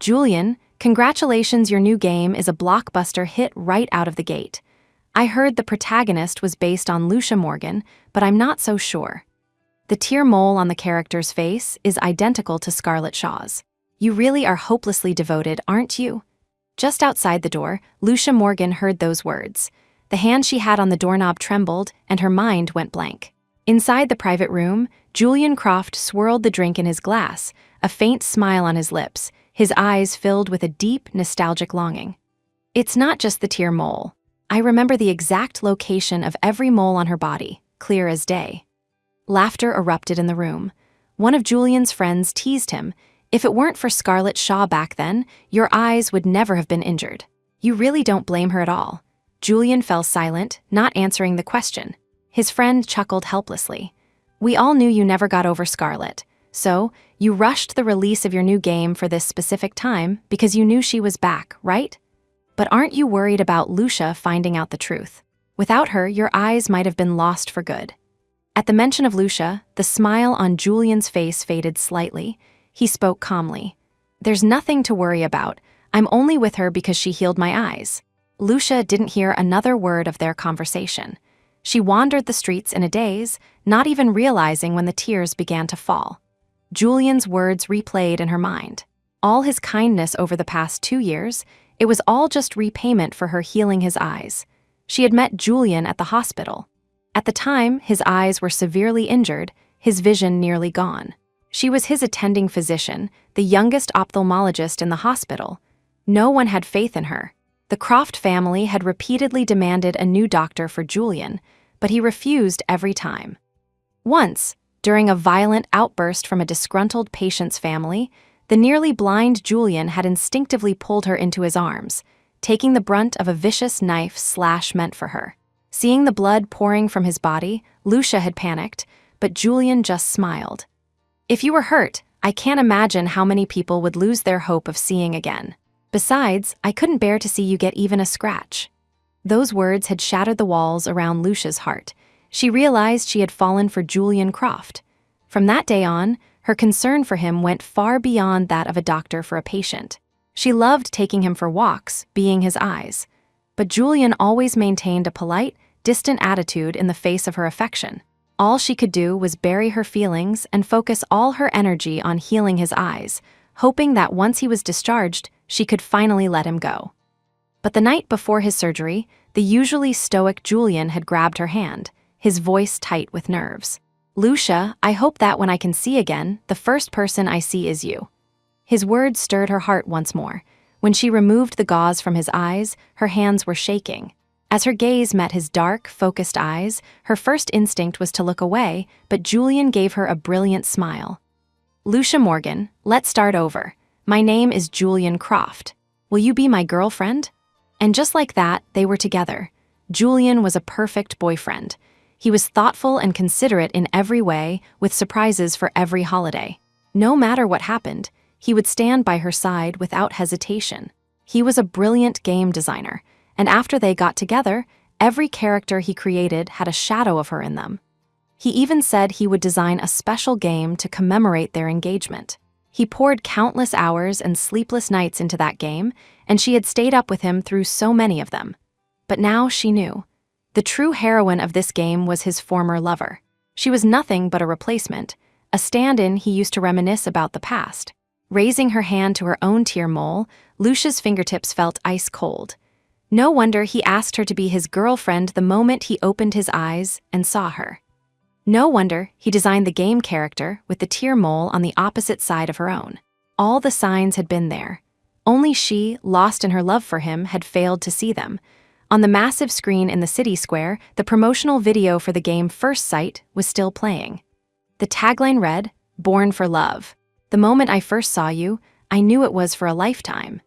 Julian, congratulations, your new game is a blockbuster hit right out of the gate. I heard the protagonist was based on Lucia Morgan, but I'm not so sure. The tear mole on the character's face is identical to Scarlett Shaw's. You really are hopelessly devoted, aren't you? Just outside the door, Lucia Morgan heard those words. The hand she had on the doorknob trembled, and her mind went blank. Inside the private room, Julian Croft swirled the drink in his glass, a faint smile on his lips, his eyes filled with a deep, nostalgic longing. It's not just the tear mole. I remember the exact location of every mole on her body, clear as day. Laughter erupted in the room. One of Julian's friends teased him. If it weren't for Scarlett Shaw back then, your eyes would never have been injured. You really don't blame her at all. Julian fell silent, not answering the question. His friend chuckled helplessly. We all knew you never got over Scarlett. So, you rushed the release of your new game for this specific time because you knew she was back, right? But aren't you worried about Lucia finding out the truth? Without her, your eyes might have been lost for good. At the mention of Lucia, the smile on Julian's face faded slightly. He spoke calmly. There's nothing to worry about. I'm only with her because she healed my eyes. Lucia didn't hear another word of their conversation. She wandered the streets in a daze, not even realizing when the tears began to fall. Julian's words replayed in her mind. All his kindness over the past 2 years, it was all just repayment for her healing his eyes. She had met Julian at the hospital. At the time, his eyes were severely injured, his vision nearly gone. She was his attending physician, the youngest ophthalmologist in the hospital. No one had faith in her. The Croft family had repeatedly demanded a new doctor for Julian, but he refused every time. Once, during a violent outburst from a disgruntled patient's family, the nearly blind Julian had instinctively pulled her into his arms, taking the brunt of a vicious knife slash meant for her. Seeing the blood pouring from his body, Lucia had panicked, but Julian just smiled. If you were hurt, I can't imagine how many people would lose their hope of seeing again. Besides, I couldn't bear to see you get even a scratch. Those words had shattered the walls around Lucia's heart. She realized she had fallen for Julian Croft. From that day on, her concern for him went far beyond that of a doctor for a patient. She loved taking him for walks, being his eyes. But Julian always maintained a polite, distant attitude in the face of her affection. All she could do was bury her feelings and focus all her energy on healing his eyes, hoping that once he was discharged, she could finally let him go. But the night before his surgery, the usually stoic Julian had grabbed her hand, his voice tight with nerves. Lucia, I hope that when I can see again, the first person I see is you. His words stirred her heart once more. When she removed the gauze from his eyes, her hands were shaking. As her gaze met his dark, focused eyes, her first instinct was to look away, but Julian gave her a brilliant smile. Lucia Morgan, let's start over. My name is Julian Croft. Will you be my girlfriend? And just like that, they were together. Julian was a perfect boyfriend. He was thoughtful and considerate in every way, with surprises for every holiday. No matter what happened, he would stand by her side without hesitation. He was a brilliant game designer, and after they got together, every character he created had a shadow of her in them. He even said he would design a special game to commemorate their engagement. He poured countless hours and sleepless nights into that game, and she had stayed up with him through so many of them. But now she knew. The true heroine of this game was his former lover. She was nothing but a replacement, a stand-in he used to reminisce about the past. Raising her hand to her own tear mole, Lucia's fingertips felt ice cold. No wonder he asked her to be his girlfriend the moment he opened his eyes and saw her. No wonder he designed the game character with the tear mole on the opposite side of her own. All the signs had been there. Only she, lost in her love for him, had failed to see them. On the massive screen in the city square, the promotional video for the game First Sight was still playing. The tagline read, "Born for Love. The moment I first saw you, I knew it was for a lifetime."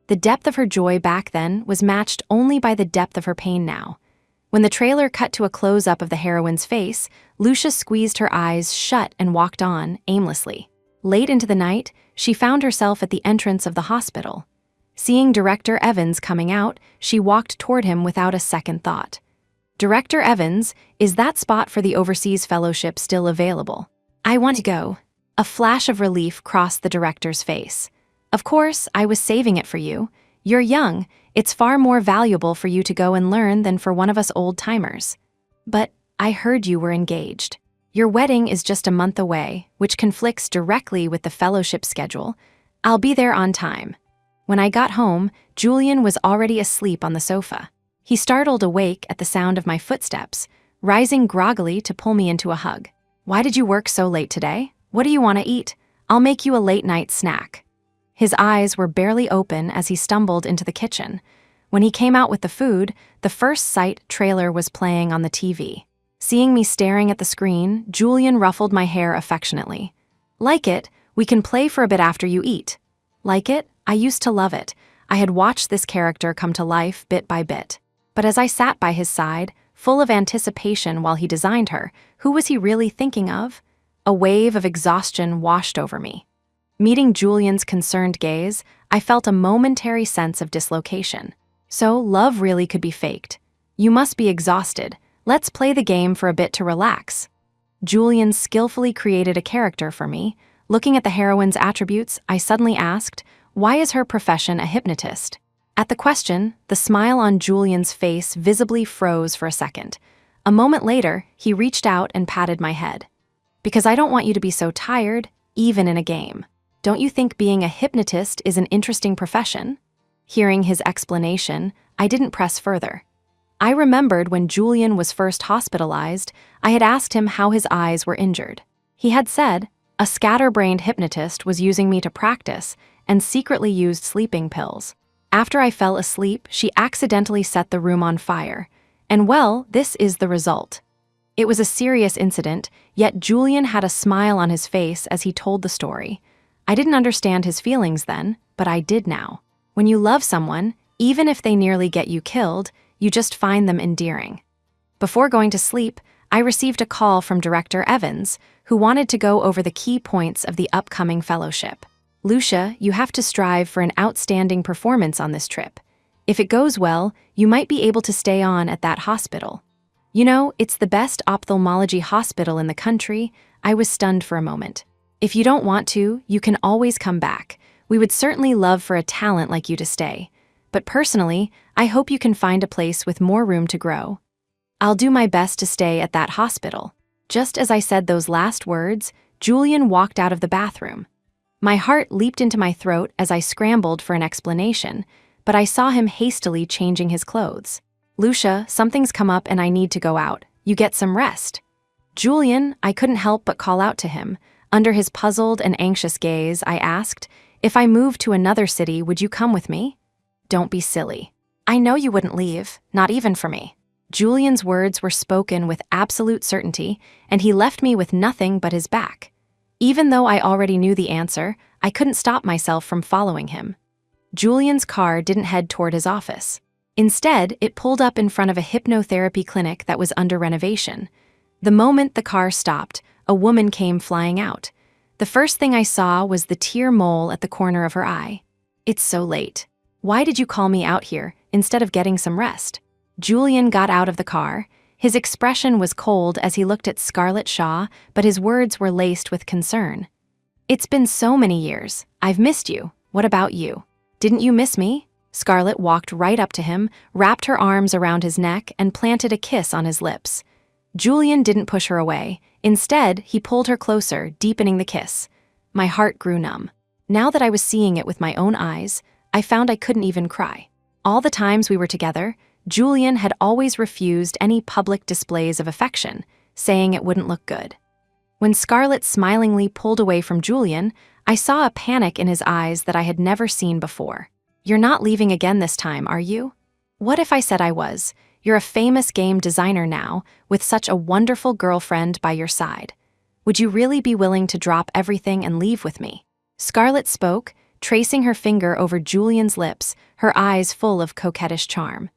The depth of her joy back then was matched only by the depth of her pain now. When the trailer cut to a close-up of the heroine's face, Lucia squeezed her eyes shut and walked on, aimlessly. Late into the night, she found herself at the entrance of the hospital. Seeing Director Evans coming out, she walked toward him without a second thought. "Director Evans, is that spot for the Overseas Fellowship still available?" "I want to go." A flash of relief crossed the director's face. Of course, I was saving it for you. You're young. It's far more valuable for you to go and learn than for one of us old-timers. But I heard you were engaged. Your wedding is just a month away, which conflicts directly with the fellowship schedule. I'll be there on time. When I got home, Julian was already asleep on the sofa. He startled awake at the sound of my footsteps, rising groggily to pull me into a hug. Why did you work so late today? What do you want to eat? I'll make you a late-night snack. His eyes were barely open as he stumbled into the kitchen. When he came out with the food, the First Sight trailer was playing on the TV. Seeing me staring at the screen, Julian ruffled my hair affectionately. Like it? We can play for a bit after you eat. Like it? I used to love it. I had watched this character come to life bit by bit. But as I sat by his side, full of anticipation while he designed her, who was he really thinking of? A wave of exhaustion washed over me. Meeting Julian's concerned gaze, I felt a momentary sense of dislocation. So, love really could be faked. You must be exhausted. Let's play the game for a bit to relax. Julian skillfully created a character for me. Looking at the heroine's attributes, I suddenly asked, why is her profession a hypnotist? At the question, the smile on Julian's face visibly froze for a second. A moment later, he reached out and patted my head. Because I don't want you to be so tired, even in a game. Don't you think being a hypnotist is an interesting profession? Hearing his explanation, I didn't press further. I remembered when Julian was first hospitalized, I had asked him how his eyes were injured. He had said, a scatterbrained hypnotist was using me to practice and secretly used sleeping pills. After I fell asleep, she accidentally set the room on fire. And well, this is the result. It was a serious incident, yet Julian had a smile on his face as he told the story. I didn't understand his feelings then, but I did now. When you love someone, even if they nearly get you killed, you just find them endearing. Before going to sleep, I received a call from Director Evans, who wanted to go over the key points of the upcoming fellowship. Lucia, you have to strive for an outstanding performance on this trip. If it goes well, you might be able to stay on at that hospital. You know, it's the best ophthalmology hospital in the country. I was stunned for a moment. If you don't want to, you can always come back. We would certainly love for a talent like you to stay. But personally, I hope you can find a place with more room to grow. I'll do my best to stay at that hospital. Just as I said those last words, Julian walked out of the bathroom. My heart leaped into my throat as I scrambled for an explanation, but I saw him hastily changing his clothes. Lucia, something's come up and I need to go out. You get some rest. Julian, I couldn't help but call out to him. Under his puzzled and anxious gaze, I asked, if I moved to another city, would you come with me? Don't be silly. I know you wouldn't leave, not even for me. Julian's words were spoken with absolute certainty, and he left me with nothing but his back. Even though I already knew the answer, I couldn't stop myself from following him. Julian's car didn't head toward his office. Instead, it pulled up in front of a hypnotherapy clinic that was under renovation. The moment the car stopped, a woman came flying out. The first thing I saw was the tear mole at the corner of her eye. It's so late. Why did you call me out here, instead of getting some rest? Julian got out of the car. His expression was cold as he looked at Scarlett Shaw, but his words were laced with concern. It's been so many years. I've missed you. What about you? Didn't you miss me? Scarlett walked right up to him, wrapped her arms around his neck, and planted a kiss on his lips. Julian didn't push her away. Instead, he pulled her closer, deepening the kiss. My heart grew numb. Now that I was seeing it with my own eyes, I found I couldn't even cry. All the times we were together, Julian had always refused any public displays of affection, saying it wouldn't look good. When Scarlett smilingly pulled away from Julian, I saw a panic in his eyes that I had never seen before. You're not leaving again this time, are you? What if I said I was? You're a famous game designer now, with such a wonderful girlfriend by your side. Would you really be willing to drop everything and leave with me? Scarlett spoke, tracing her finger over Julian's lips, her eyes full of coquettish charm.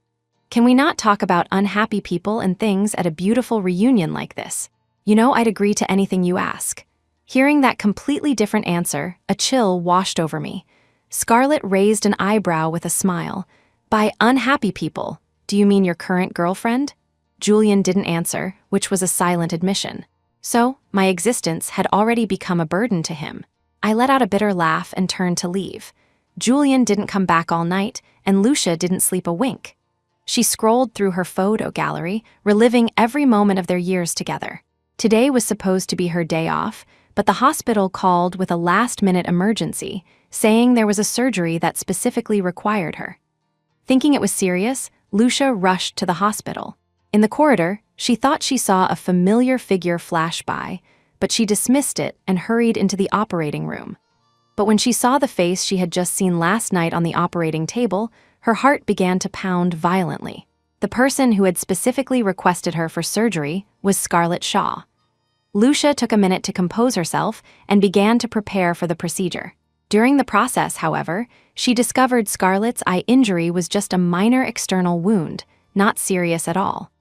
Can we not talk about unhappy people and things at a beautiful reunion like this? You know, I'd agree to anything you ask. Hearing that completely different answer, a chill washed over me. Scarlett raised an eyebrow with a smile. By unhappy people, do you mean your current girlfriend? Julian didn't answer, which was a silent admission. So, my existence had already become a burden to him. I let out a bitter laugh and turned to leave. Julian didn't come back all night, and Lucia didn't sleep a wink. She scrolled through her photo gallery, reliving every moment of their years together. Today was supposed to be her day off, but the hospital called with a last-minute emergency, saying there was a surgery that specifically required her. Thinking it was serious, Lucia rushed to the hospital. In the corridor, she thought she saw a familiar figure flash by, but she dismissed it and hurried into the operating room. But when she saw the face she had just seen last night on the operating table, her heart began to pound violently. The person who had specifically requested her for surgery was Scarlett Shaw. Lucia took a minute to compose herself and began to prepare for the procedure. During the process, however, she discovered Scarlett's eye injury was just a minor external wound, not serious at all.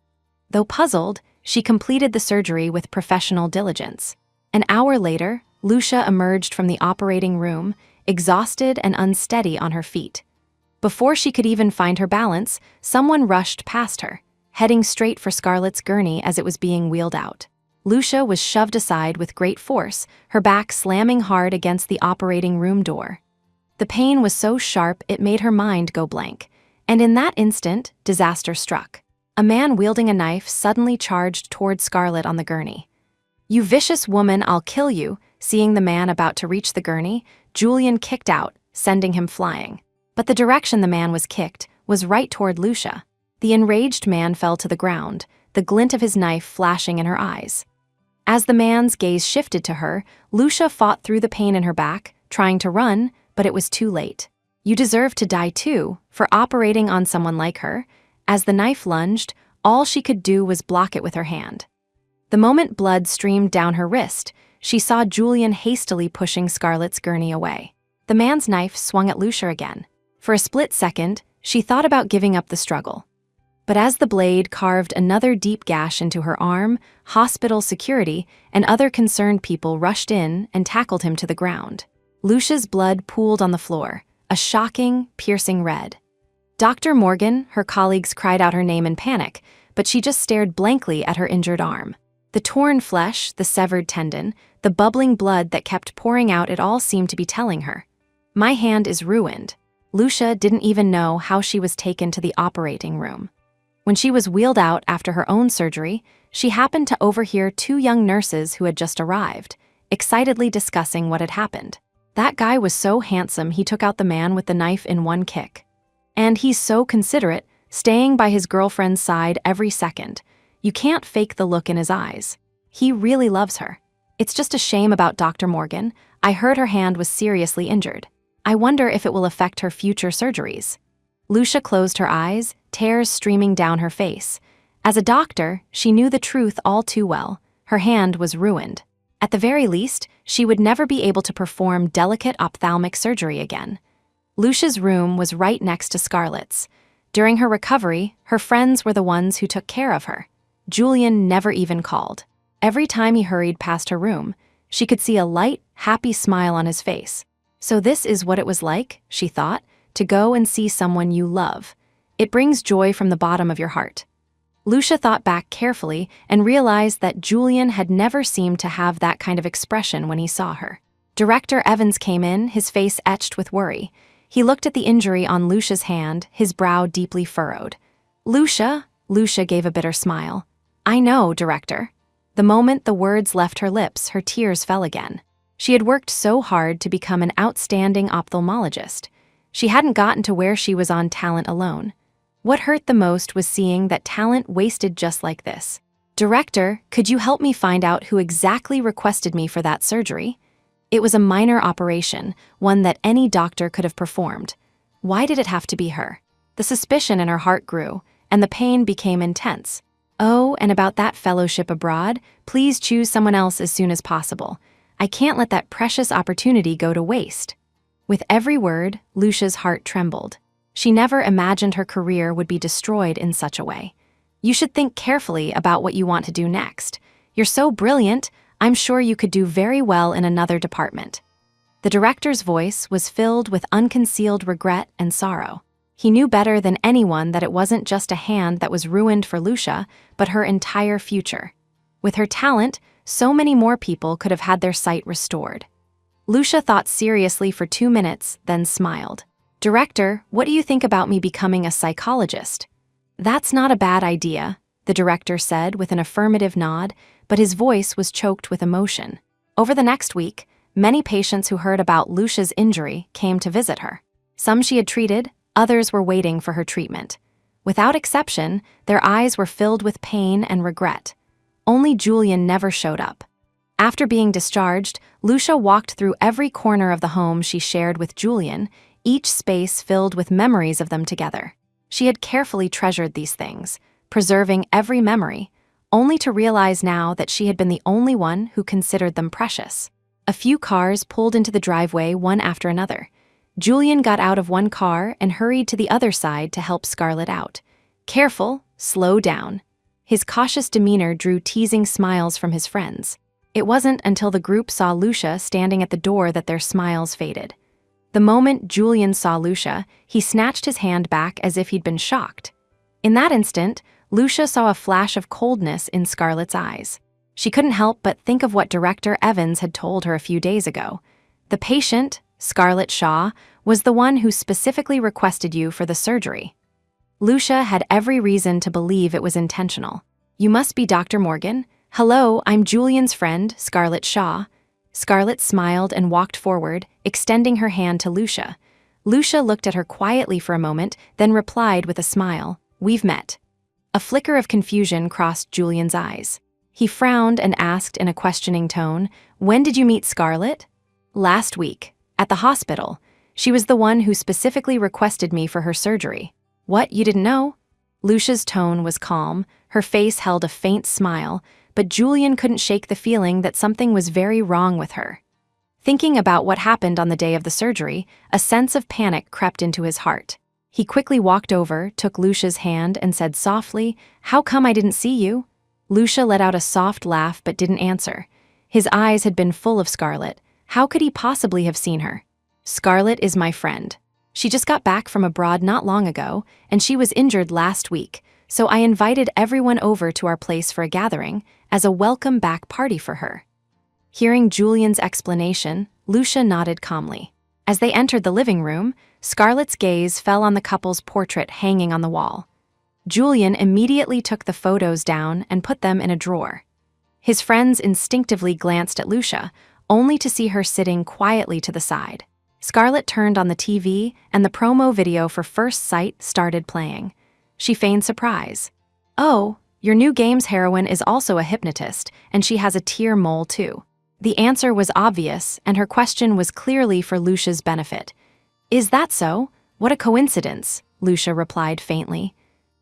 Though puzzled, she completed the surgery with professional diligence. An hour later, Lucia emerged from the operating room, exhausted and unsteady on her feet. Before she could even find her balance, someone rushed past her, heading straight for Scarlett's gurney as it was being wheeled out. Lucia was shoved aside with great force, her back slamming hard against the operating room door. The pain was so sharp it made her mind go blank, and in that instant, disaster struck. A man wielding a knife suddenly charged toward Scarlett on the gurney. "You vicious woman, I'll kill you!" Seeing the man about to reach the gurney, Julian kicked out, sending him flying. But the direction the man was kicked was right toward Lucia. The enraged man fell to the ground, the glint of his knife flashing in her eyes. As the man's gaze shifted to her, Lucia fought through the pain in her back, trying to run, but it was too late. "You deserve to die too, for operating on someone like her." As the knife lunged, all she could do was block it with her hand. The moment blood streamed down her wrist, she saw Julian hastily pushing Scarlett's gurney away. The man's knife swung at Lucia again. For a split second, she thought about giving up the struggle. But as the blade carved another deep gash into her arm, hospital security and other concerned people rushed in and tackled him to the ground. Lucia's blood pooled on the floor, a shocking, piercing red. Dr. Morgan, her colleagues cried out her name in panic, but she just stared blankly at her injured arm. The torn flesh, the severed tendon, the bubbling blood that kept pouring out, it all seemed to be telling her, "My hand is ruined." Lucia didn't even know how she was taken to the operating room. When she was wheeled out after her own surgery, she happened to overhear two young nurses who had just arrived, excitedly discussing what had happened. "That guy was so handsome he took out the man with the knife in one kick. And he's so considerate, staying by his girlfriend's side every second. You can't fake the look in his eyes. He really loves her. It's just a shame about Dr. Morgan. I heard her hand was seriously injured. I wonder if it will affect her future surgeries." Lucia closed her eyes, tears streaming down her face. As a doctor, she knew the truth all too well. Her hand was ruined. At the very least, she would never be able to perform delicate ophthalmic surgery again. Lucia's room was right next to Scarlett's. During her recovery, her friends were the ones who took care of her. Julian never even called. Every time he hurried past her room, she could see a light, happy smile on his face. So this is what it was like, she thought, to go and see someone you love. It brings joy from the bottom of your heart. Lucia thought back carefully and realized that Julian had never seemed to have that kind of expression when he saw her. Director Evans came in, his face etched with worry. He looked at the injury on Lucia's hand, his brow deeply furrowed. "Lucia," Lucia gave a bitter smile. "I know, Director." The moment the words left her lips, her tears fell again. She had worked so hard to become an outstanding ophthalmologist. She hadn't gotten to where she was on talent alone. What hurt the most was seeing that talent wasted just like this. "Director, could you help me find out who exactly requested me for that surgery?" It was a minor operation, one that any doctor could have performed. Why did it have to be her? The suspicion in her heart grew, and the pain became intense. "Oh, and about that fellowship abroad, please choose someone else as soon as possible. I can't let that precious opportunity go to waste." With every word, Lucia's heart trembled. She never imagined her career would be destroyed in such a way. "You should think carefully about what you want to do next. You're so brilliant, I'm sure you could do very well in another department." The director's voice was filled with unconcealed regret and sorrow. He knew better than anyone that it wasn't just a hand that was ruined for Lucia, but her entire future. With her talent, so many more people could have had their sight restored. Lucia thought seriously for 2 minutes, then smiled. "Director, what do you think about me becoming a psychologist?" "That's not a bad idea," the director said with an affirmative nod, but his voice was choked with emotion. Over the next week, many patients who heard about Lucia's injury came to visit her. Some she had treated, others were waiting for her treatment. Without exception, their eyes were filled with pain and regret. Only Julian never showed up. After being discharged, Lucia walked through every corner of the home she shared with Julian, each space filled with memories of them together. She had carefully treasured these things, preserving every memory, only to realize now that she had been the only one who considered them precious. A few cars pulled into the driveway one after another. Julian got out of one car and hurried to the other side to help Scarlett out. "Careful, slow down." His cautious demeanor drew teasing smiles from his friends. It wasn't until the group saw Lucia standing at the door that their smiles faded. The moment Julian saw Lucia, he snatched his hand back as if he'd been shocked. In that instant, Lucia saw a flash of coldness in Scarlett's eyes. She couldn't help but think of what Director Evans had told her a few days ago. The patient, Scarlett Shaw, was the one who specifically requested you for the surgery. Lucia had every reason to believe it was intentional. "You must be Dr. Morgan. Hello, I'm Julian's friend, Scarlett Shaw." Scarlett smiled and walked forward, extending her hand to Lucia. Lucia looked at her quietly for a moment, then replied with a smile, "We've met." A flicker of confusion crossed Julian's eyes. He frowned and asked in a questioning tone, "When did you meet Scarlett?" "Last week, at the hospital. She was the one who specifically requested me for her surgery." "What, you didn't know?" Lucia's tone was calm, her face held a faint smile, but Julian couldn't shake the feeling that something was very wrong with her. Thinking about what happened on the day of the surgery, a sense of panic crept into his heart. He quickly walked over, took Lucia's hand, and said softly, "How come I didn't see you?" Lucia let out a soft laugh but didn't answer. His eyes had been full of Scarlett. How could he possibly have seen her? "Scarlett is my friend. She just got back from abroad not long ago, and she was injured last week, so I invited everyone over to our place for a gathering as a welcome back party for her." Hearing Julian's explanation, Lucia nodded calmly. As they entered the living room, Scarlett's gaze fell on the couple's portrait hanging on the wall. Julian immediately took the photos down and put them in a drawer. His friends instinctively glanced at Lucia, only to see her sitting quietly to the side. Scarlett turned on the TV, and the promo video for First Sight started playing. She feigned surprise. "Oh, your new game's heroine is also a hypnotist, and she has a tear mole too." The answer was obvious, and her question was clearly for Lucia's benefit. "Is that so? What a coincidence," Lucia replied faintly.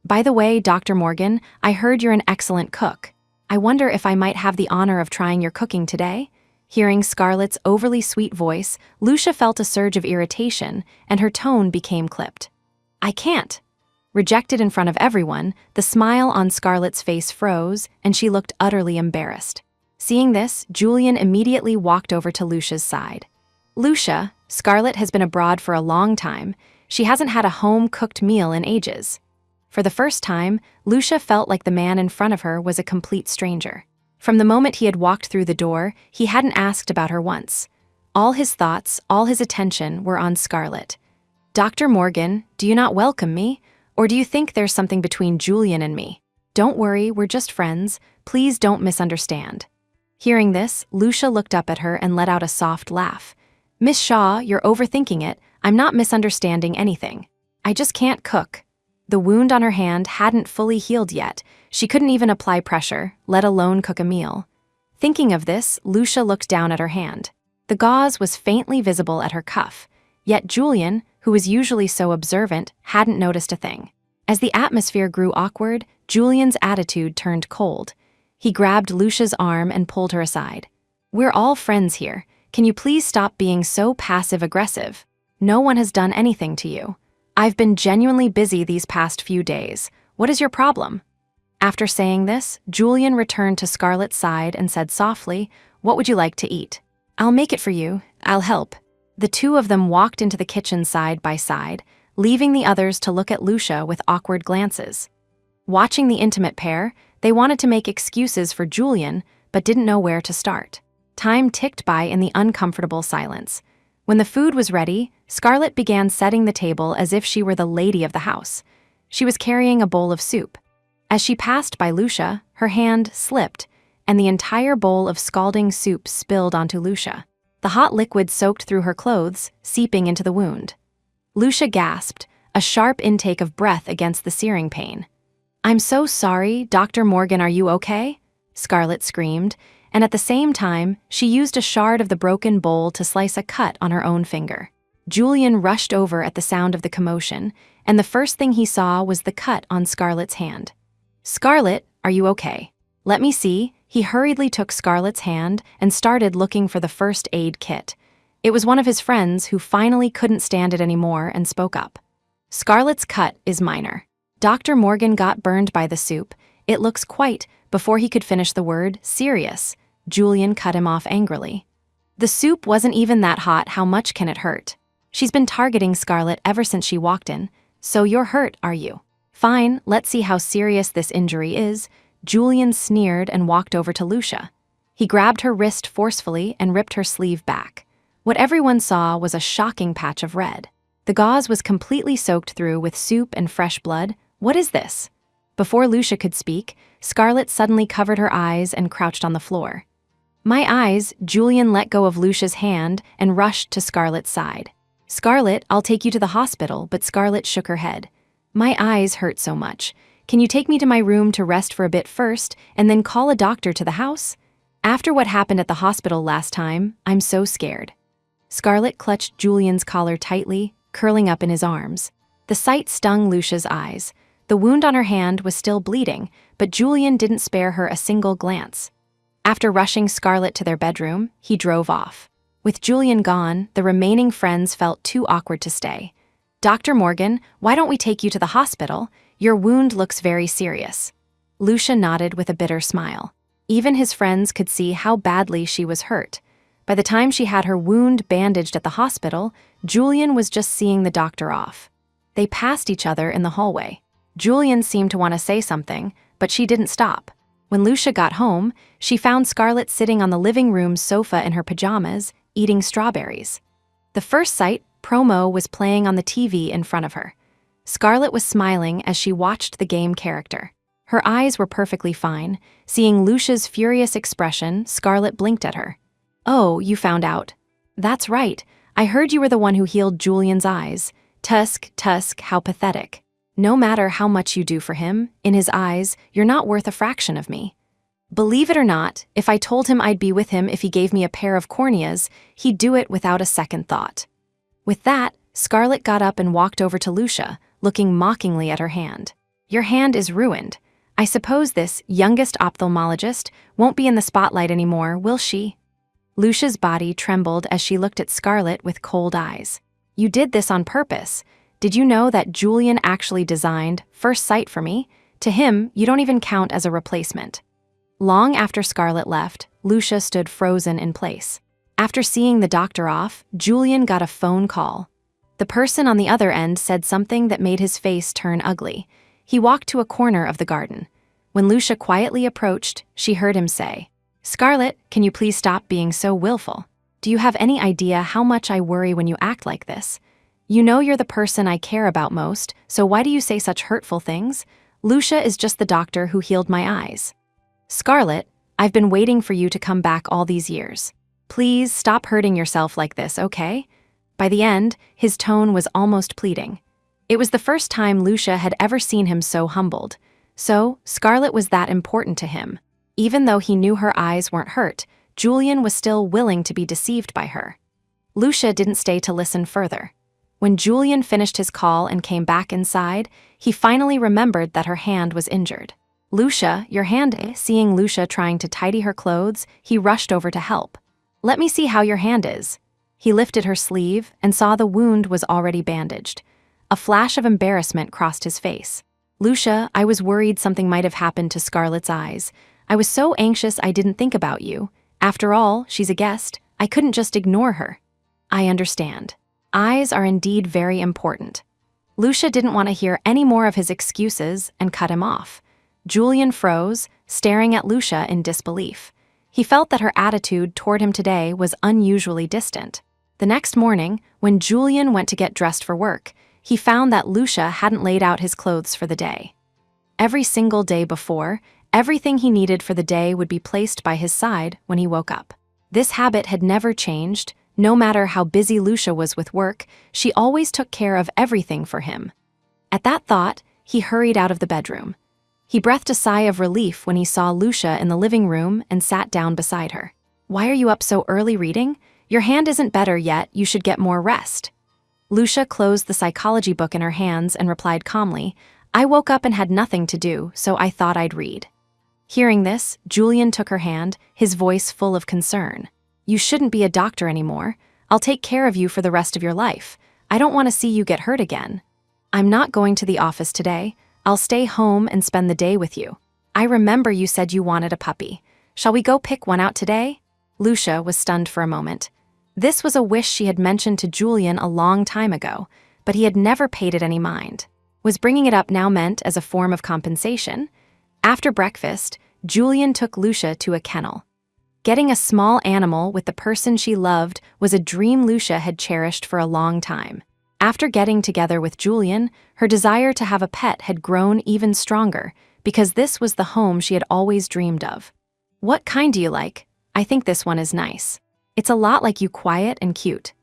"By the way, Dr. Morgan, I heard you're an excellent cook. I wonder if I might have the honor of trying your cooking today?" Hearing Scarlett's overly sweet voice, Lucia felt a surge of irritation, and her tone became clipped. "I can't." Rejected in front of everyone, the smile on Scarlett's face froze, and she looked utterly embarrassed. Seeing this, Julian immediately walked over to Lucia's side. "Lucia, Scarlett has been abroad for a long time. She hasn't had a home-cooked meal in ages." For the first time, Lucia felt like the man in front of her was a complete stranger. From the moment he had walked through the door, he hadn't asked about her once. All his thoughts, all his attention were on Scarlett. "Dr. Morgan, do you not welcome me? Or do you think there's something between Julian and me? Don't worry, we're just friends. Please don't misunderstand." Hearing this, Lucia looked up at her and let out a soft laugh. "Miss Shaw, you're overthinking it. I'm not misunderstanding anything. I just can't cook." The wound on her hand hadn't fully healed yet. She couldn't even apply pressure, let alone cook a meal. Thinking of this, Lucia looked down at her hand. The gauze was faintly visible at her cuff, yet Julian, who was usually so observant, hadn't noticed a thing. As the atmosphere grew awkward, Julian's attitude turned cold. He grabbed Lucia's arm and pulled her aside. "We're all friends here. Can you please stop being so passive-aggressive? No one has done anything to you. I've been genuinely busy these past few days. What is your problem?" After saying this, Julian returned to Scarlett's side and said softly, "What would you like to eat?" "I'll make it for you. I'll help." The two of them walked into the kitchen side by side, leaving the others to look at Lucia with awkward glances. Watching the intimate pair, they wanted to make excuses for Julian, but didn't know where to start. Time ticked by in the uncomfortable silence. When the food was ready, Scarlett began setting the table as if she were the lady of the house. She was carrying a bowl of soup. As she passed by Lucia, her hand slipped, and the entire bowl of scalding soup spilled onto Lucia. The hot liquid soaked through her clothes, seeping into the wound. Lucia gasped, a sharp intake of breath against the searing pain. "I'm so sorry, Dr. Morgan, are you okay?" Scarlett screamed, and at the same time, she used a shard of the broken bowl to slice a cut on her own finger. Julian rushed over at the sound of the commotion, and the first thing he saw was the cut on Scarlett's hand. "Scarlett, are you okay? Let me see." He hurriedly took Scarlett's hand and started looking for the first aid kit. It was one of his friends who finally couldn't stand it anymore and spoke up. "Scarlett's cut is minor. Dr. Morgan got burned by the soup. It looks quite," before he could finish the word, "serious." Julian cut him off angrily. "The soup wasn't even that hot, how much can it hurt? She's been targeting Scarlett ever since she walked in. So you're hurt, are you? Fine, let's see how serious this injury is." Julian sneered and walked over to Lucia. He grabbed her wrist forcefully and ripped her sleeve back. What everyone saw was a shocking patch of red. The gauze was completely soaked through with soup and fresh blood. "What is this?" Before Lucia could speak, Scarlett suddenly covered her eyes and crouched on the floor. "My eyes," Julian let go of Lucia's hand and rushed to Scarlett's side. "Scarlett, I'll take you to the hospital," but Scarlett shook her head. "My eyes hurt so much. Can you take me to my room to rest for a bit first, and then call a doctor to the house? After what happened at the hospital last time, I'm so scared." Scarlett clutched Julian's collar tightly, curling up in his arms. The sight stung Lucia's eyes. The wound on her hand was still bleeding, but Julian didn't spare her a single glance. After rushing Scarlett to their bedroom, he drove off. With Julian gone, the remaining friends felt too awkward to stay. "Dr. Morgan, why don't we take you to the hospital? Your wound looks very serious." Lucia nodded with a bitter smile. Even his friends could see how badly she was hurt. By the time she had her wound bandaged at the hospital, Julian was just seeing the doctor off. They passed each other in the hallway. Julian seemed to want to say something, but she didn't stop. When Lucia got home, she found Scarlett sitting on the living room sofa in her pajamas, eating strawberries. The first sight, promo, was playing on the TV in front of her. Scarlett was smiling as she watched the game character. Her eyes were perfectly fine. Seeing Lucia's furious expression, Scarlett blinked at her. "Oh, you found out." "That's right. I heard you were the one who healed Julian's eyes." Tusk, how pathetic. "No matter how much you do for him, in his eyes, you're not worth a fraction of me." Believe it or not, if I told him I'd be with him if he gave me a pair of corneas, he'd do it without a second thought. With that, Scarlett got up and walked over to Lucia, looking mockingly at her hand. "Your hand is ruined. I suppose this youngest ophthalmologist won't be in the spotlight anymore, will she?" Lucia's body trembled as she looked at Scarlett with cold eyes. "You did this on purpose. Did you know that Julian actually designed First Sight for me? To him, you don't even count as a replacement." Long after Scarlett left, Lucia stood frozen in place. After seeing the doctor off, Julian got a phone call. The person on the other end said something that made his face turn ugly. He walked to a corner of the garden. When Lucia quietly approached, she heard him say, "Scarlett, can you please stop being so willful? Do you have any idea how much I worry when you act like this? You know you're the person I care about most, so why do you say such hurtful things? Lucia is just the doctor who healed my eyes." "Scarlett, I've been waiting for you to come back all these years. Please stop hurting yourself like this, okay?" By the end, his tone was almost pleading. It was the first time Lucia had ever seen him so humbled. So, Scarlett was that important to him. Even though he knew her eyes weren't hurt, Julian was still willing to be deceived by her. Lucia didn't stay to listen further. When Julian finished his call and came back inside, he finally remembered that her hand was injured. "Lucia, your hand." Seeing Lucia trying to tidy her clothes, he rushed over to help. "Let me see how your hand is." He lifted her sleeve and saw the wound was already bandaged. A flash of embarrassment crossed his face. "Lucia, I was worried something might have happened to Scarlett's eyes. I was so anxious I didn't think about you. After all, she's a guest. I couldn't just ignore her." "I understand. Eyes are indeed very important." Lucia didn't want to hear any more of his excuses and cut him off. Julian froze, staring at Lucia in disbelief. He felt that her attitude toward him today was unusually distant. The next morning, when Julian went to get dressed for work, he found that Lucia hadn't laid out his clothes for the day. Every single day before, everything he needed for the day would be placed by his side when he woke up. This habit had never changed. No matter how busy Lucia was with work, she always took care of everything for him. At that thought, he hurried out of the bedroom. He breathed a sigh of relief when he saw Lucia in the living room and sat down beside her. "Why are you up so early reading? Your hand isn't better yet, you should get more rest." Lucia closed the psychology book in her hands and replied calmly, "I woke up and had nothing to do, so I thought I'd read." Hearing this, Julian took her hand, his voice full of concern. "You shouldn't be a doctor anymore. I'll take care of you for the rest of your life. I don't want to see you get hurt again. I'm not going to the office today. I'll stay home and spend the day with you. I remember you said you wanted a puppy. Shall we go pick one out today?" Lucia was stunned for a moment. This was a wish she had mentioned to Julian a long time ago, but he had never paid it any mind. Was bringing it up now meant as a form of compensation? After breakfast, Julian took Lucia to a kennel. Getting a small animal with the person she loved was a dream Lucia had cherished for a long time. After getting together with Julian, her desire to have a pet had grown even stronger because this was the home she had always dreamed of. "What kind do you like? I think this one is nice. It's a lot like you, quiet and cute."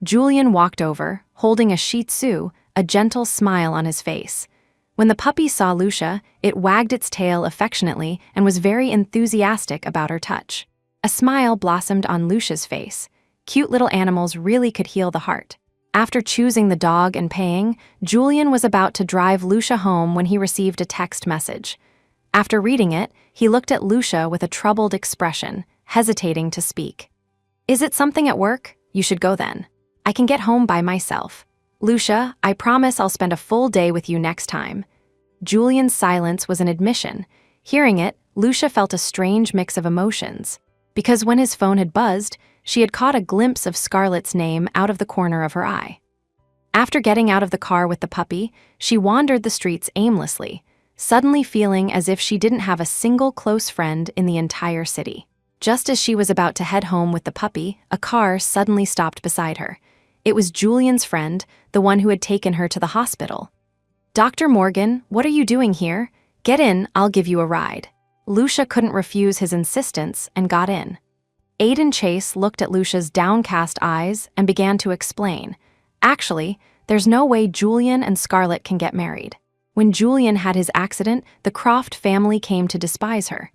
Julian walked over, holding a Shih Tzu, a gentle smile on his face. When the puppy saw Lucia, it wagged its tail affectionately and was very enthusiastic about her touch. A smile blossomed on Lucia's face. Cute little animals really could heal the heart. After choosing the dog and paying, Julian was about to drive Lucia home when he received a text message. After reading it, he looked at Lucia with a troubled expression, hesitating to speak. "Is it something at work? You should go then. I can get home by myself. Lucia, I promise I'll spend a full day with you next time." Julian's silence was an admission. Hearing it, Lucia felt a strange mix of emotions. Because when his phone had buzzed, she had caught a glimpse of Scarlett's name out of the corner of her eye. After getting out of the car with the puppy, she wandered the streets aimlessly, suddenly feeling as if she didn't have a single close friend in the entire city. Just as she was about to head home with the puppy, a car suddenly stopped beside her. It was Julian's friend, the one who had taken her to the hospital. "Dr. Morgan, what are you doing here? Get in, I'll give you a ride." Lucia couldn't refuse his insistence and got in. Aiden Chase looked at Lucia's downcast eyes and began to explain. "Actually, there's no way Julian and Scarlett can get married. When Julian had his accident, the Croft family came to despise her.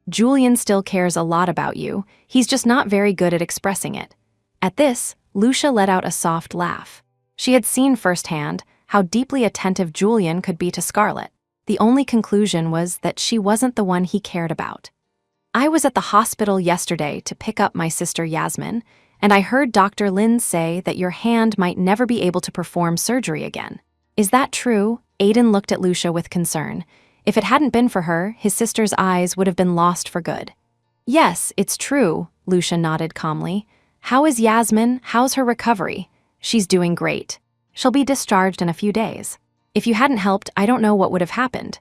Julian still cares a lot about you, he's just not very good at expressing it." At this, Lucia let out a soft laugh. She had seen firsthand how deeply attentive Julian could be to Scarlett. The only conclusion was that she wasn't the one he cared about. "I was at the hospital yesterday to pick up my sister Yasmin, and I heard Dr. Lin say that your hand might never be able to perform surgery again. Is that true?" Aiden looked at Lucia with concern. If it hadn't been for her, his sister's eyes would have been lost for good. "Yes, it's true," Lucia nodded calmly. "How is Yasmin? How's her recovery?" "She's doing great. She'll be discharged in a few days. If you hadn't helped, I don't know what would have happened."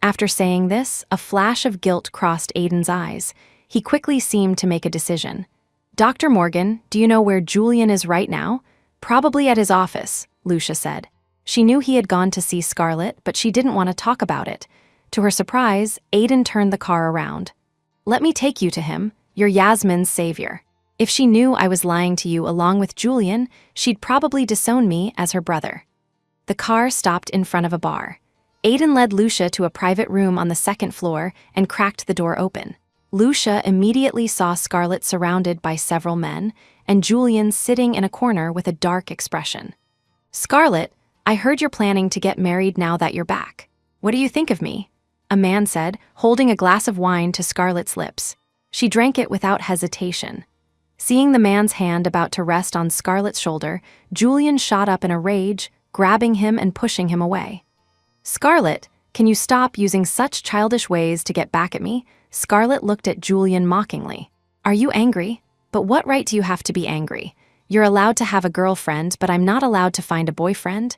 After saying this, a flash of guilt crossed Aiden's eyes. He quickly seemed to make a decision. "Dr. Morgan, do you know where Julian is right now?" "Probably at his office," Lucia said. She knew he had gone to see Scarlett, but she didn't want to talk about it. To her surprise, Aiden turned the car around. "Let me take you to him. You're Yasmin's savior. If she knew I was lying to you along with Julian, she'd probably disown me as her brother." The car stopped in front of a bar. Aiden led Lucia to a private room on the second floor and cracked the door open. Lucia immediately saw Scarlett surrounded by several men, and Julian sitting in a corner with a dark expression. "Scarlett, I heard you're planning to get married now that you're back. What do you think of me?" a man said, holding a glass of wine to Scarlett's lips. She drank it without hesitation. Seeing the man's hand about to rest on Scarlett's shoulder, Julian shot up in a rage, grabbing him and pushing him away. "Scarlett, can you stop using such childish ways to get back at me?" Scarlett looked at Julian mockingly. "Are you angry? But what right do you have to be angry? You're allowed to have a girlfriend, but I'm not allowed to find a boyfriend?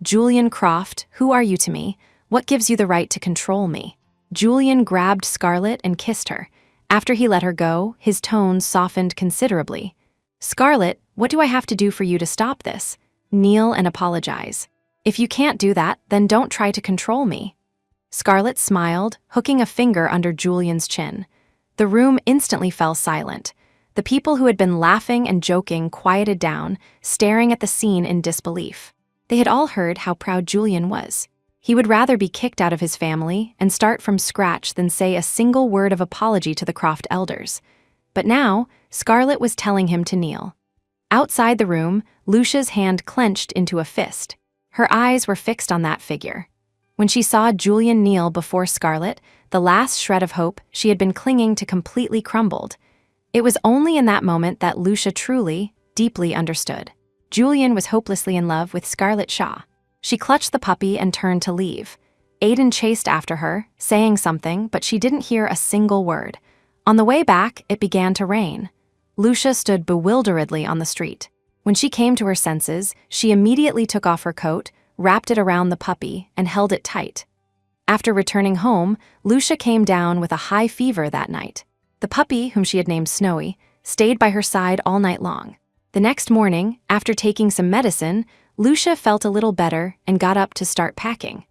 Julian Croft, who are you to me? What gives you the right to control me?" Julian grabbed Scarlett and kissed her. After he let her go, his tone softened considerably. "Scarlett, what do I have to do for you to stop this? Kneel and apologize. If you can't do that, then don't try to control me." Scarlett smiled, hooking a finger under Julian's chin. The room instantly fell silent. The people who had been laughing and joking quieted down, staring at the scene in disbelief. They had all heard how proud Julian was. He would rather be kicked out of his family and start from scratch than say a single word of apology to the Croft elders. But now, Scarlett was telling him to kneel. Outside the room, Lucia's hand clenched into a fist. Her eyes were fixed on that figure. When she saw Julian kneel before Scarlett, the last shred of hope she had been clinging to completely crumbled. It was only in that moment that Lucia truly, deeply understood. Julian was hopelessly in love with Scarlett Shaw. She clutched the puppy and turned to leave. Aiden chased after her, saying something, but she didn't hear a single word. On the way back, it began to rain. Lucia stood bewilderedly on the street. When she came to her senses, she immediately took off her coat, wrapped it around the puppy, and held it tight. After returning home, Lucia came down with a high fever that night. The puppy, whom she had named Snowy, stayed by her side all night long. The next morning, after taking some medicine, Lucia felt a little better and got up to start packing.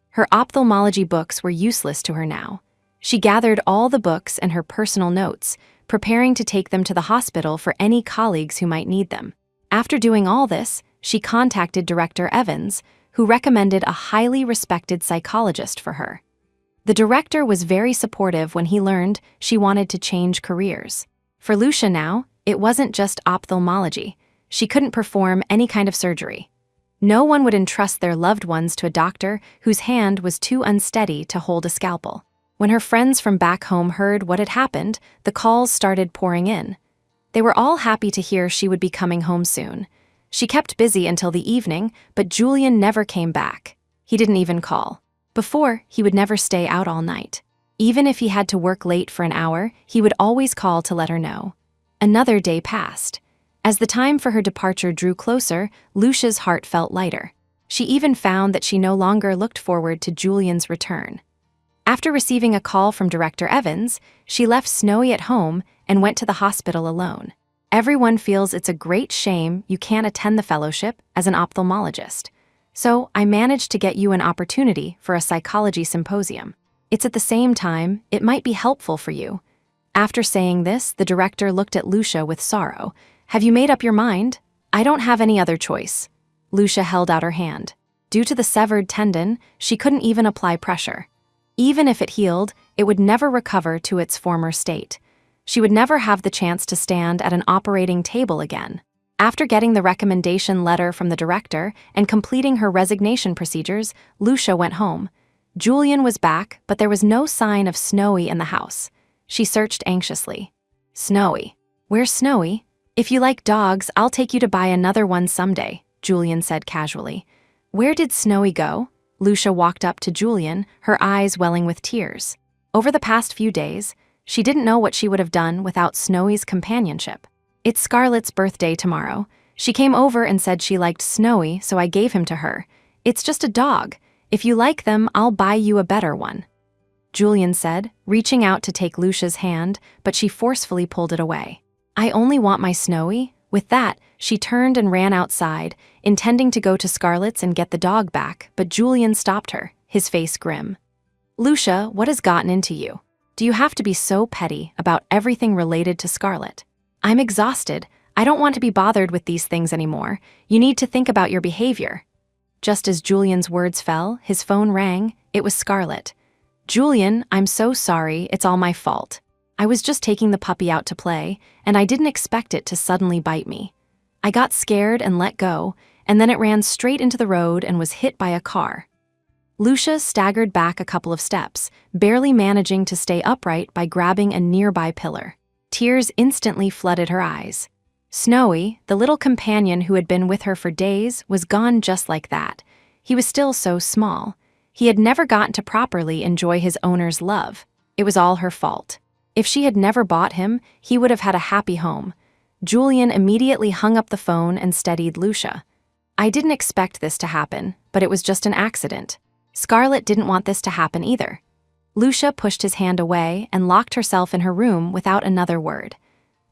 Her ophthalmology books were useless to her now. She gathered all the books and her personal notes, preparing to take them to the hospital for any colleagues who might need them. After doing all this, she contacted Director Evans, who recommended a highly respected psychologist for her. The director was very supportive when he learned she wanted to change careers. For Lucia now, it wasn't just ophthalmology. She couldn't perform any kind of surgery. No one would entrust their loved ones to a doctor whose hand was too unsteady to hold a scalpel. When her friends from back home heard what had happened, the calls started pouring in. They were all happy to hear she would be coming home soon. She kept busy until the evening, but Julian never came back. He didn't even call. Before, he would never stay out all night. Even if he had to work late for an hour, he would always call to let her know. Another day passed. As the time for her departure drew closer, Lucia's heart felt lighter. She even found that she no longer looked forward to Julian's return. After receiving a call from Director Evans, she left Snowy at home and went to the hospital alone. Everyone feels it's a great shame you can't attend the fellowship as an ophthalmologist. So I managed to get you an opportunity for a psychology symposium. It's at the same time, it might be helpful for you. After saying this, the director looked at Lucia with sorrow. "Have you made up your mind?" "I don't have any other choice." Lucia held out her hand. Due to the severed tendon, she couldn't even apply pressure. Even if it healed, it would never recover to its former state. She would never have the chance to stand at an operating table again. After getting the recommendation letter from the director and completing her resignation procedures, Lucia went home. Julian was back, but there was no sign of Snowy in the house. She searched anxiously. "Snowy? Where's Snowy? If you like dogs, I'll take you to buy another one someday," Julian said casually. "Where did Snowy go?" Lucia walked up to Julian, her eyes welling with tears. Over the past few days, she didn't know what she would have done without Snowy's companionship. "It's Scarlett's birthday tomorrow. She came over and said she liked Snowy, so I gave him to her. It's just a dog. If you like them, I'll buy you a better one," Julian said, reaching out to take Lucia's hand, but she forcefully pulled it away. "I only want my Snowy." With that, she turned and ran outside, intending to go to Scarlett's and get the dog back, but Julian stopped her, his face grim. "Lucia, what has gotten into you? Do you have to be so petty about everything related to Scarlett? I'm exhausted. I don't want to be bothered with these things anymore. You need to think about your behavior." Just as Julian's words fell, his phone rang. It was Scarlett. "Julian, I'm so sorry. It's all my fault. I was just taking the puppy out to play, and I didn't expect it to suddenly bite me. I got scared and let go, and then it ran straight into the road and was hit by a car." Lucia staggered back a couple of steps, barely managing to stay upright by grabbing a nearby pillar. Tears instantly flooded her eyes. Snowy, the little companion who had been with her for days, was gone just like that. He was still so small. He had never gotten to properly enjoy his owner's love. It was all her fault. If she had never bought him, he would have had a happy home. Julian immediately hung up the phone and steadied Lucia. "I didn't expect this to happen, but it was just an accident. Scarlett didn't want this to happen either." Lucia pushed his hand away and locked herself in her room without another word.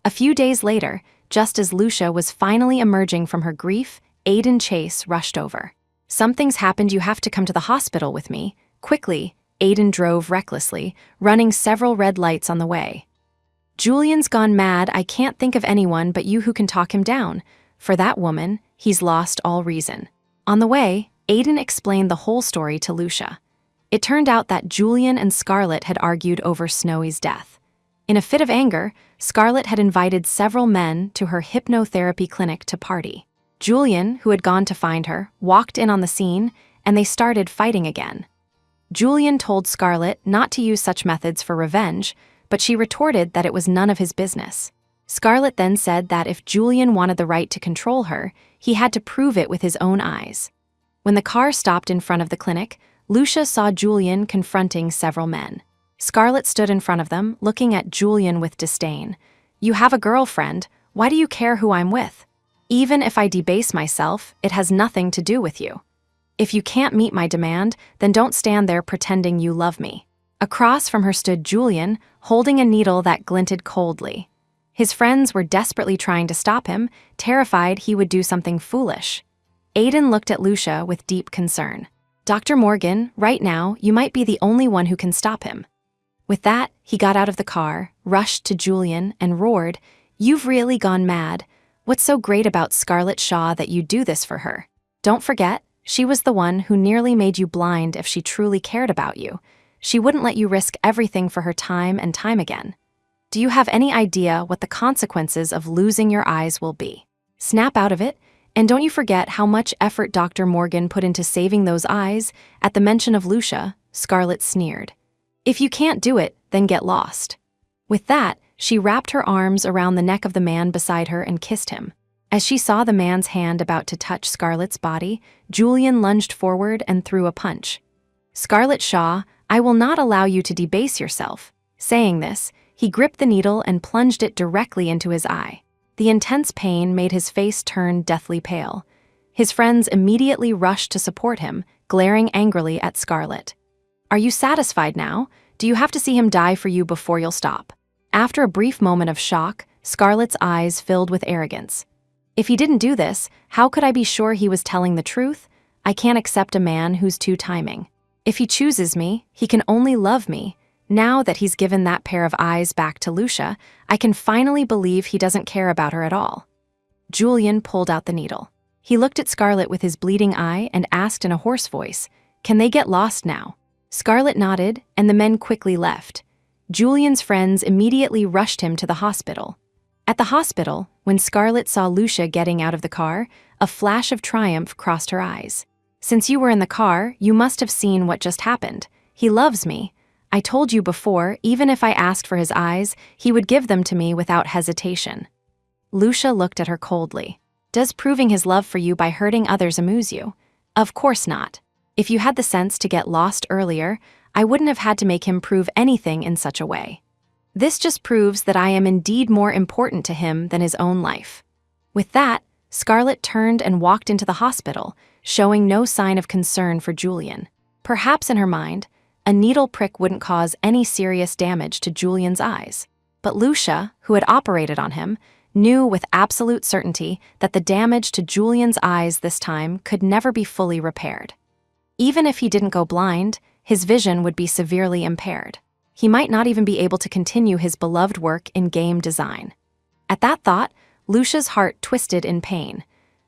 A few days later, Just as Lucia was finally emerging from her grief, Aiden Chase rushed over. "Something's happened, you have to come to the hospital with me." Quickly, Aiden drove recklessly, running several red lights on the way. "Julian's gone mad, I can't think of anyone but you who can talk him down. For that woman, he's lost all reason." On the way, Aiden explained the whole story to Lucia. It turned out that Julian and Scarlett had argued over Snowy's death. In a fit of anger, Scarlett had invited several men to her hypnotherapy clinic to party. Julian, who had gone to find her, walked in on the scene, and they started fighting again. Julian told Scarlett not to use such methods for revenge, but she retorted that it was none of his business. Scarlett then said that if Julian wanted the right to control her, he had to prove it with his own eyes. When the car stopped in front of the clinic, Lucia saw Julian confronting several men. Scarlett stood in front of them, looking at Julian with disdain. "You have a girlfriend, why do you care who I'm with? Even if I debase myself, it has nothing to do with you. If you can't meet my demand, then don't stand there pretending you love me." Across from her stood Julian, holding a needle that glinted coldly. His friends were desperately trying to stop him, terrified he would do something foolish. Aiden looked at Lucia with deep concern. "Dr. Morgan, right now, you might be the only one who can stop him." With that, he got out of the car, rushed to Julian, and roared, "You've really gone mad. What's so great about Scarlett Shaw that you do this for her? Don't forget, she was the one who nearly made you blind if she truly cared about you. She wouldn't let you risk everything for her time and time again. Do you have any idea what the consequences of losing your eyes will be? Snap out of it, and don't you forget how much effort Dr. Morgan put into saving those eyes." At the mention of Lucia, Scarlett sneered. "If you can't do it, then get lost." With that, she wrapped her arms around the neck of the man beside her and kissed him. As she saw the man's hand about to touch Scarlett's body, Julian lunged forward and threw a punch. "Scarlett Shaw, I will not allow you to debase yourself." Saying this, he gripped the needle and plunged it directly into his eye. The intense pain made his face turn deathly pale. His friends immediately rushed to support him, glaring angrily at Scarlett. "Are you satisfied now? Do you have to see him die for you before you'll stop?" After a brief moment of shock, Scarlett's eyes filled with arrogance. "If he didn't do this, how could I be sure he was telling the truth? I can't accept a man who's two-timing. If he chooses me, he can only love me. Now that he's given that pair of eyes back to Lucia, I can finally believe he doesn't care about her at all." Julian pulled out the needle. He looked at Scarlett with his bleeding eye and asked in a hoarse voice, "Can they get lost now?" Scarlett nodded, and the men quickly left. Julian's friends immediately rushed him to the hospital. At the hospital, when Scarlett saw Lucia getting out of the car, a flash of triumph crossed her eyes. "Since you were in the car, you must have seen what just happened. He loves me. I told you before, even if I asked for his eyes, he would give them to me without hesitation." Lucia looked at her coldly. "Does proving his love for you by hurting others amuse you? Of course not. If you had the sense to get lost earlier, I wouldn't have had to make him prove anything in such a way. This just proves that I am indeed more important to him than his own life." With that, Scarlett turned and walked into the hospital, showing no sign of concern for Julian. Perhaps in her mind, a needle prick wouldn't cause any serious damage to Julian's eyes. But Lucia, who had operated on him, knew with absolute certainty that the damage to Julian's eyes this time could never be fully repaired. Even if he didn't go blind, his vision would be severely impaired. He might not even be able to continue his beloved work in game design. At that thought, Lucia's heart twisted in pain.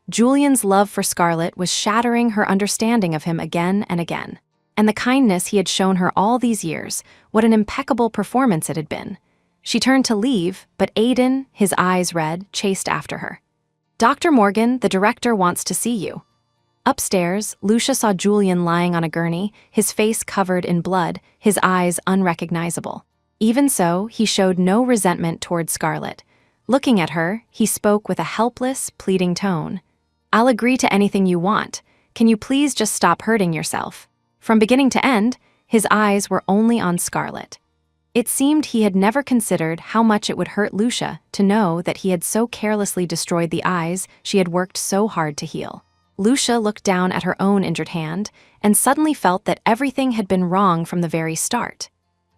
Julian's love for Scarlett was shattering her understanding of him again and again. And the kindness he had shown her all these years, what an impeccable performance it had been. She turned to leave, but Aiden, his eyes red, chased after her. "Dr. Morgan, the director wants to see you." Upstairs, Lucia saw Julian lying on a gurney, his face covered in blood, his eyes unrecognizable. Even so, he showed no resentment toward Scarlett. Looking at her, he spoke with a helpless, pleading tone. "I'll agree to anything you want. Can you please just stop hurting yourself?" From beginning to end, his eyes were only on Scarlett. It seemed he had never considered how much it would hurt Lucia to know that he had so carelessly destroyed the eyes she had worked so hard to heal. Lucia looked down at her own injured hand and suddenly felt that everything had been wrong from the very start.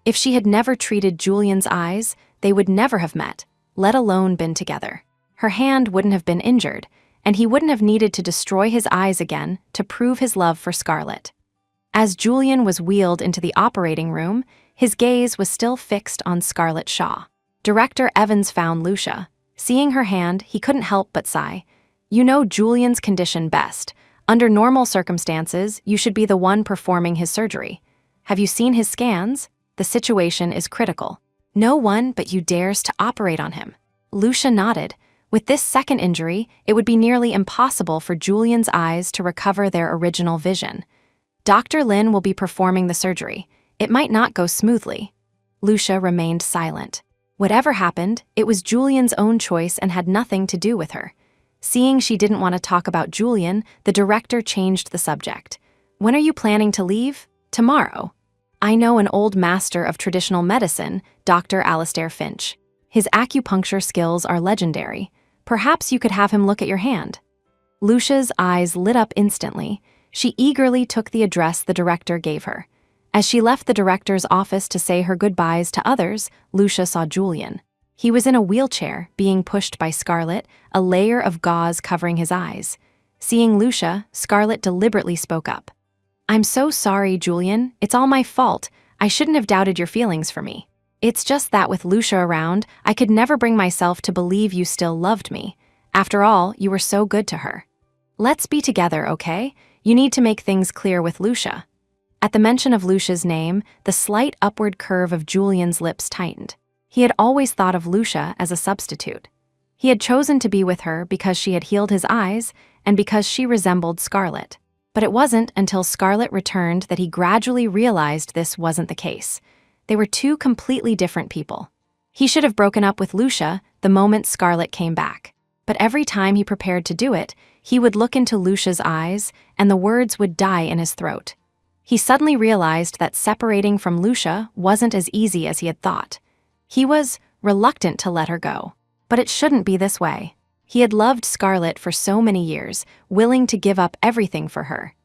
If she had never treated Julian's eyes, they would never have met, let alone been together. Her hand wouldn't have been injured, and he wouldn't have needed to destroy his eyes again to prove his love for Scarlett. As Julian was wheeled into the operating room, his gaze was still fixed on Scarlett Shaw. Director Evans found Lucia. Seeing her hand, he couldn't help but sigh. "You know Julian's condition best. Under normal circumstances, you should be the one performing his surgery. Have you seen his scans? The situation is critical. No one but you dares to operate on him." Lucia nodded. With this second injury, it would be nearly impossible for Julian's eyes to recover their original vision. "Dr. Lin will be performing the surgery. It might not go smoothly." Lucia remained silent. Whatever happened, it was Julian's own choice and had nothing to do with her. Seeing she didn't want to talk about Julian, the director changed the subject. "When are you planning to leave?" "Tomorrow. I know an old master of traditional medicine, Dr. Alastair Finch. His acupuncture skills are legendary. Perhaps you could have him look at your hand." Lucia's eyes lit up instantly. She eagerly took the address the director gave her. As she left the director's office to say her goodbyes to others, Lucia saw Julian. He was in a wheelchair, being pushed by Scarlett, a layer of gauze covering his eyes. Seeing Lucia, Scarlett deliberately spoke up. "I'm so sorry, Julian. It's all my fault. I shouldn't have doubted your feelings for me. It's just that with Lucia around, I could never bring myself to believe you still loved me. After all, you were so good to her. Let's be together, okay? You need to make things clear with Lucia." At the mention of Lucia's name, the slight upward curve of Julian's lips tightened. He had always thought of Lucia as a substitute. He had chosen to be with her because she had healed his eyes and because she resembled Scarlett. But it wasn't until Scarlett returned that he gradually realized this wasn't the case. They were two completely different people. He should have broken up with Lucia the moment Scarlett came back. But every time he prepared to do it, he would look into Lucia's eyes and the words would die in his throat. He suddenly realized that separating from Lucia wasn't as easy as he had thought. He was reluctant to let her go. But it shouldn't be this way. He had loved Scarlett for so many years, willing to give up everything for her.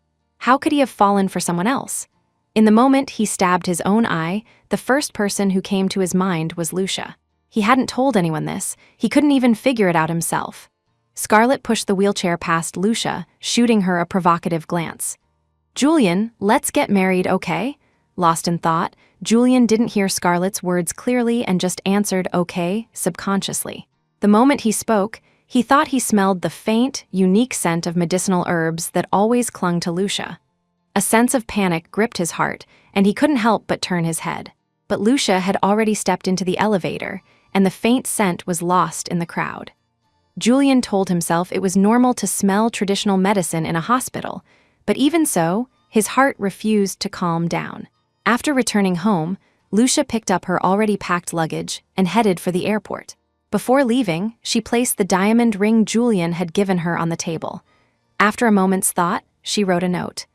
How could he have fallen for someone else? In the moment he stabbed his own eye, the first person who came to his mind was Lucia. He hadn't told anyone this. He couldn't even figure it out himself. Scarlett pushed the wheelchair past Lucia, shooting her a provocative glance. "Julian, let's get married, okay?" Lost in thought, Julian didn't hear Scarlett's words clearly and just answered okay subconsciously. The moment he spoke, he thought he smelled the faint, unique scent of medicinal herbs that always clung to Lucia. A sense of panic gripped his heart, and he couldn't help but turn his head. But Lucia had already stepped into the elevator, and the faint scent was lost in the crowd. Julian told himself it was normal to smell traditional medicine in a hospital, but even so, his heart refused to calm down. After returning home, Lucia picked up her already packed luggage and headed for the airport. Before leaving, she placed the diamond ring Julian had given her on the table. After a moment's thought, she wrote a note.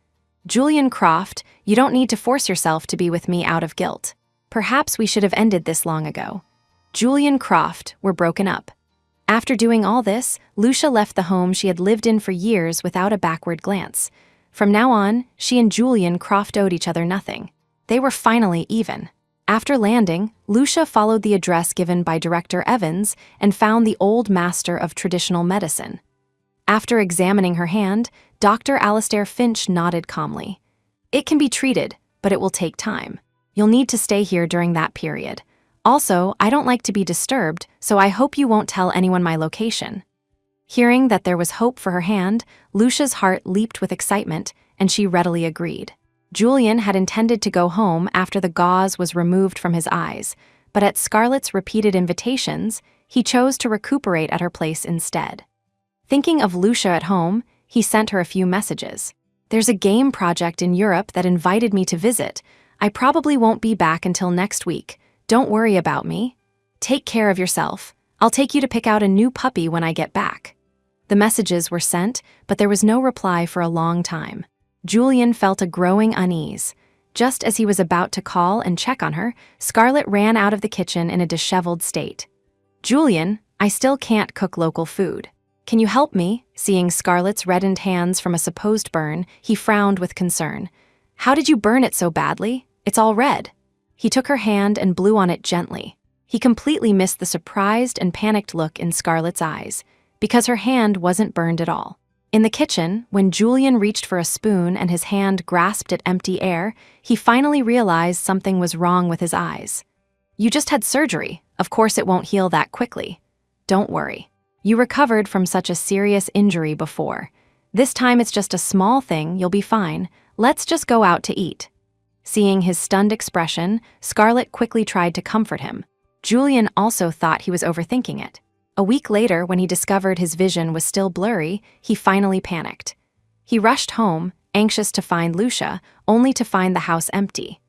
"Julian Croft, you don't need to force yourself to be with me out of guilt. Perhaps we should have ended this long ago. Julian Croft, we're broken up." After doing all this, Lucia left the home she had lived in for years without a backward glance. From now on, she and Julian Croft owed each other nothing. They were finally even. After landing, Lucia followed the address given by Director Evans and found the old master of traditional medicine. After examining her hand, Dr. Alastair Finch nodded calmly. "It can be treated, but it will take time. You'll need to stay here during that period. Also, I don't like to be disturbed, so I hope you won't tell anyone my location." Hearing that there was hope for her hand, Lucia's heart leaped with excitement, and she readily agreed. Julian had intended to go home after the gauze was removed from his eyes, but at Scarlett's repeated invitations, he chose to recuperate at her place instead. Thinking of Lucia at home, he sent her a few messages. "There's a game project in Europe that invited me to visit. I probably won't be back until next week. Don't worry about me. Take care of yourself. I'll take you to pick out a new puppy when I get back." The messages were sent, but there was no reply for a long time. Julian felt a growing unease. Just as he was about to call and check on her, Scarlett ran out of the kitchen in a disheveled state. "Julian, I still can't cook local food. Can you help me?" Seeing Scarlett's reddened hands from a supposed burn, he frowned with concern. "How did you burn it so badly? It's all red." He took her hand and blew on it gently. He completely missed the surprised and panicked look in Scarlett's eyes, because her hand wasn't burned at all. In the kitchen, when Julian reached for a spoon and his hand grasped at empty air, he finally realized something was wrong with his eyes. "You just had surgery. Of course it won't heal that quickly. Don't worry. You recovered from such a serious injury before. This time it's just a small thing, you'll be fine. Let's just go out to eat." Seeing his stunned expression, Scarlett quickly tried to comfort him. Julian also thought he was overthinking it. A week later, when he discovered his vision was still blurry, he finally panicked. He rushed home, anxious to find Lucia, only to find the house empty.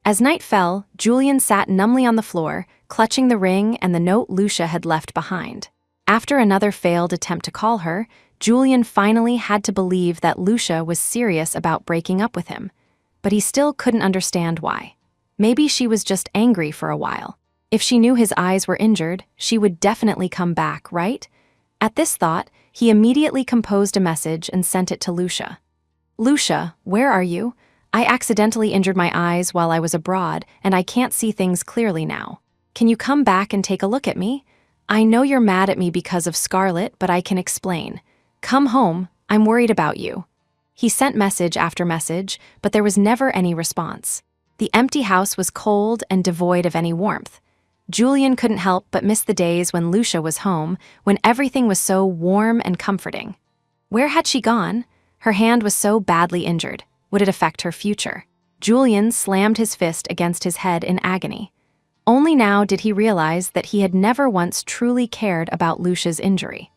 As night fell, Julian sat numbly on the floor, clutching the ring and the note Lucia had left behind. After another failed attempt to call her, Julian finally had to believe that Lucia was serious about breaking up with him. But he still couldn't understand why. Maybe she was just angry for a while. If she knew his eyes were injured, she would definitely come back, right? At this thought, he immediately composed a message and sent it to Lucia. "Lucia, where are you? I accidentally injured my eyes while I was abroad, and I can't see things clearly now. Can you come back and take a look at me? I know you're mad at me because of Scarlett, but I can explain. Come home, I'm worried about you." He sent message after message, but there was never any response. The empty house was cold and devoid of any warmth. Julian couldn't help but miss the days when Lucia was home, when everything was so warm and comforting. Where had she gone? Her hand was so badly injured. Would it affect her future? Julian slammed his fist against his head in agony. Only now did he realize that he had never once truly cared about Lucia's injury.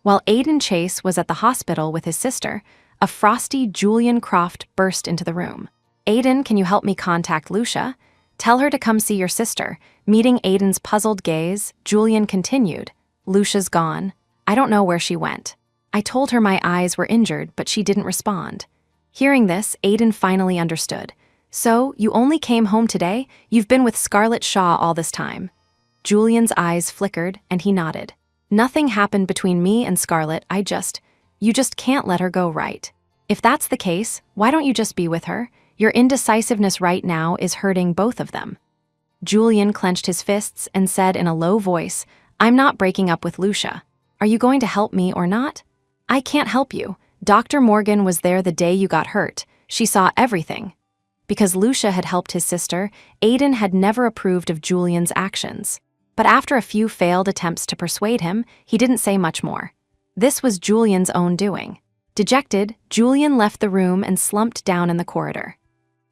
While Aiden Chase was at the hospital with his sister, a frosty Julian Croft burst into the room. "Aiden, can you help me contact Lucia? Tell her to come see your sister." Meeting Aiden's puzzled gaze, Julian continued, "Lucia's gone. I don't know where she went. I told her my eyes were injured, but she didn't respond." Hearing this, Aiden finally understood. "So, you only came home today? You've been with Scarlett Shaw all this time." Julian's eyes flickered, and he nodded. "Nothing happened between me and Scarlett, you just can't let her go, right? If that's the case, why don't you just be with her? Your indecisiveness right now is hurting both of them." Julian clenched his fists and said in a low voice, "I'm not breaking up with Lucia. Are you going to help me or not?" "I can't help you. Dr. Morgan was there the day you got hurt. She saw everything." Because Lucia had helped his sister, Aiden had never approved of Julian's actions. But after a few failed attempts to persuade him, he didn't say much more. This was Julian's own doing. Dejected, Julian left the room and slumped down in the corridor.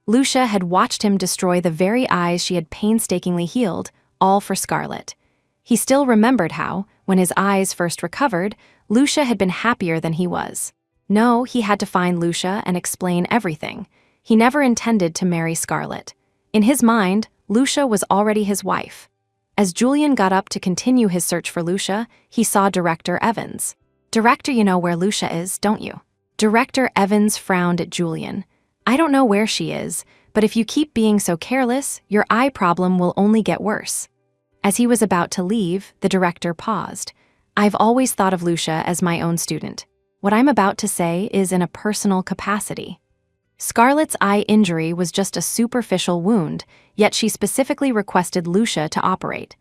Lucia had watched him destroy the very eyes she had painstakingly healed, all for Scarlett. He still remembered how, when his eyes first recovered, Lucia had been happier than he was. No, he had to find Lucia and explain everything. He never intended to marry Scarlett. In his mind, Lucia was already his wife. As Julian got up to continue his search for Lucia, he saw Director Evans. "Director, you know where Lucia is, don't you?" Director Evans frowned at Julian. "I don't know where she is, but if you keep being so careless, your eye problem will only get worse." As he was about to leave, the director paused. "I've always thought of Lucia as my own student. What I'm about to say is in a personal capacity." Scarlett's eye injury was just a superficial wound, yet she specifically requested Lucia to operate.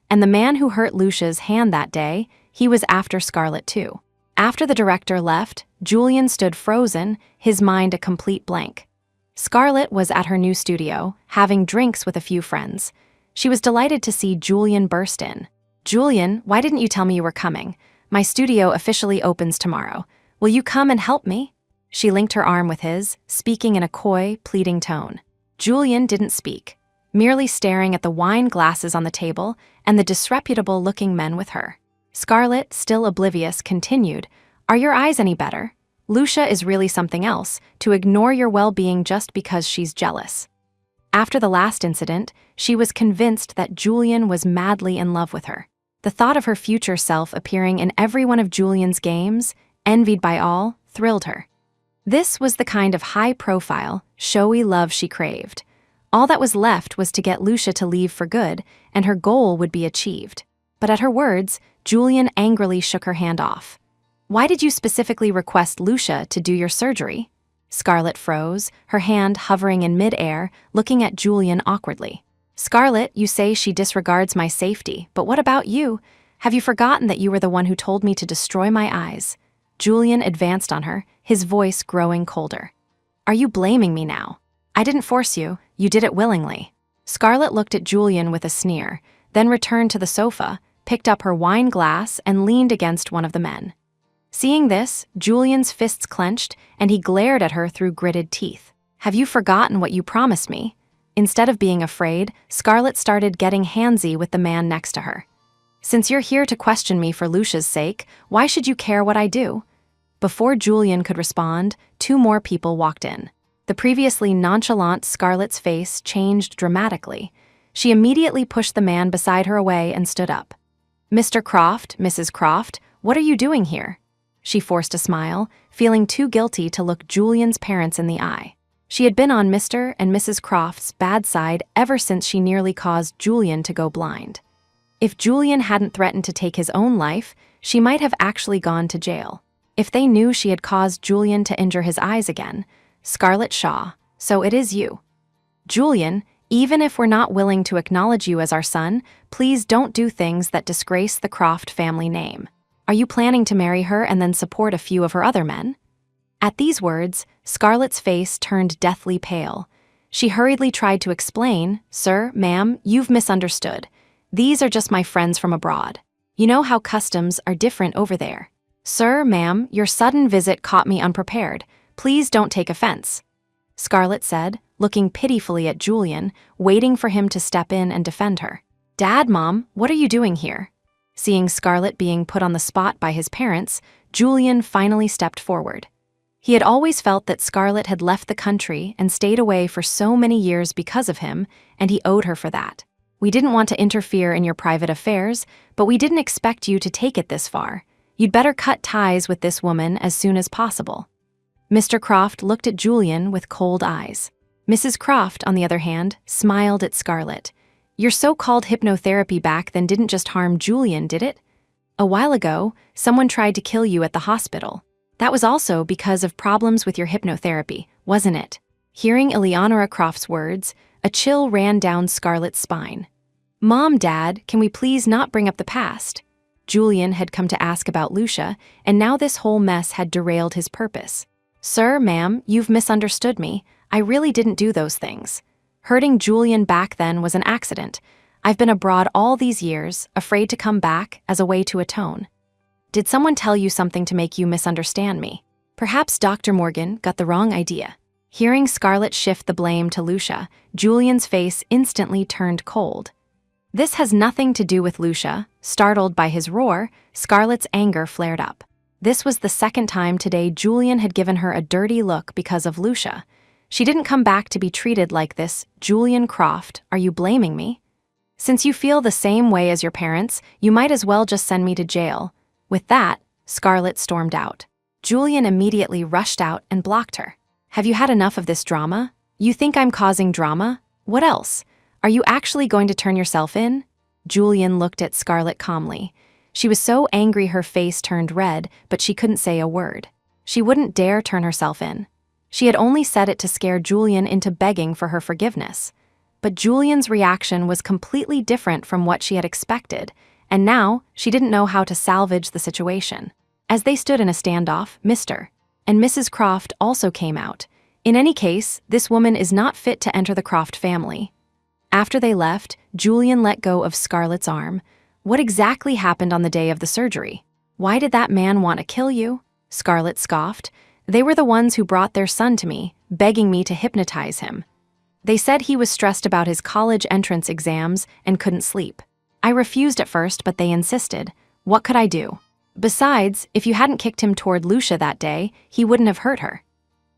And the man who hurt Lucia's hand that day, he was after Scarlett too. After the director left, Julian stood frozen, his mind a complete blank. Scarlett was at her new studio, having drinks with a few friends. She was delighted to see Julian burst in. "Julian, why didn't you tell me you were coming? My studio officially opens tomorrow. Will you come and help me?" She linked her arm with his, speaking in a coy, pleading tone. Julian didn't speak, merely staring at the wine glasses on the table and the disreputable-looking men with her. Scarlett, still oblivious, continued, "Are your eyes any better? Lucia is really something else, to ignore your well-being just because she's jealous." After the last incident, she was convinced that Julian was madly in love with her. The thought of her future self appearing in every one of Julian's games, envied by all, thrilled her. This was the kind of high-profile, showy love she craved. All that was left was to get Lucia to leave for good, and her goal would be achieved. But at her words, Julian angrily shook her hand off. "Why did you specifically request Lucia to do your surgery?" Scarlett froze, her hand hovering in mid-air, looking at Julian awkwardly. Scarlett, you say she disregards my safety, but what about you? Have you forgotten that you were the one who told me to destroy my eyes? Julian advanced on her, his voice growing colder. Are you blaming me now? I didn't force you, you did it willingly. Scarlett looked at Julian with a sneer, then returned to the sofa, picked up her wine glass, and leaned against one of the men. Seeing this, Julian's fists clenched, and he glared at her through gritted teeth. Have you forgotten what you promised me? Instead of being afraid, Scarlett started getting handsy with the man next to her. Since you're here to question me for Lucia's sake, why should you care what I do? Before Julian could respond, two more people walked in. The previously nonchalant Scarlett's face changed dramatically. She immediately pushed the man beside her away and stood up. Mr. Croft, Mrs. Croft, what are you doing here? She forced a smile, feeling too guilty to look Julian's parents in the eye. She had been on Mr. and Mrs. Croft's bad side ever since she nearly caused Julian to go blind. If Julian hadn't threatened to take his own life, she might have actually gone to jail. If they knew she had caused Julian to injure his eyes again, Scarlett Shaw, so it is you. Julian, even if we're not willing to acknowledge you as our son, please don't do things that disgrace the Croft family name. Are you planning to marry her and then support a few of her other men? At these words, Scarlett's face turned deathly pale. She hurriedly tried to explain, Sir, ma'am, you've misunderstood. These are just my friends from abroad. You know how customs are different over there. Sir, ma'am, your sudden visit caught me unprepared. Please don't take offense. Scarlett said, looking pitifully at Julian, waiting for him to step in and defend her. Dad, Mom, what are you doing here? Seeing Scarlett being put on the spot by his parents, Julian finally stepped forward. He had always felt that Scarlett had left the country and stayed away for so many years because of him, and he owed her for that. We didn't want to interfere in your private affairs, but we didn't expect you to take it this far. You'd better cut ties with this woman as soon as possible. Mr. Croft looked at Julian with cold eyes. Mrs. Croft, on the other hand, smiled at Scarlett. Your so-called hypnotherapy back then didn't just harm Julian, did it? A while ago, someone tried to kill you at the hospital. That was also because of problems with your hypnotherapy, wasn't it? Hearing Eleonora Croft's words, a chill ran down Scarlett's spine. Mom, Dad, can we please not bring up the past? Julian had come to ask about Lucia, and now this whole mess had derailed his purpose. Sir, ma'am, you've misunderstood me. I really didn't do those things. Hurting Julian back then was an accident. I've been abroad all these years, afraid to come back as a way to atone. Did someone tell you something to make you misunderstand me? Perhaps Dr. Morgan got the wrong idea. Hearing Scarlett shift the blame to Lucia, Julian's face instantly turned cold. This has nothing to do with Lucia. Startled by his roar, Scarlett's anger flared up. This was the second time today Julian had given her a dirty look because of Lucia. She didn't come back to be treated like this. Julian Croft, are you blaming me? Since you feel the same way as your parents, you might as well just send me to jail. With that, Scarlett stormed out. Julian immediately rushed out and blocked her. Have you had enough of this drama? You think I'm causing drama? What else? Are you actually going to turn yourself in? Julian looked at Scarlett calmly. She was so angry her face turned red, but she couldn't say a word. She wouldn't dare turn herself in. She had only said it to scare Julian into begging for her forgiveness. But Julian's reaction was completely different from what she had expected, and now she didn't know how to salvage the situation. As they stood in a standoff, Mr. and Mrs. Croft also came out. In any case, this woman is not fit to enter the Croft family. After they left, Julian let go of Scarlett's arm. What exactly happened on the day of the surgery? Why did that man want to kill you? Scarlett scoffed. They were the ones who brought their son to me, begging me to hypnotize him. They said he was stressed about his college entrance exams and couldn't sleep. I refused at first, but they insisted. What could I do? Besides, if you hadn't kicked him toward Lucia that day, he wouldn't have hurt her.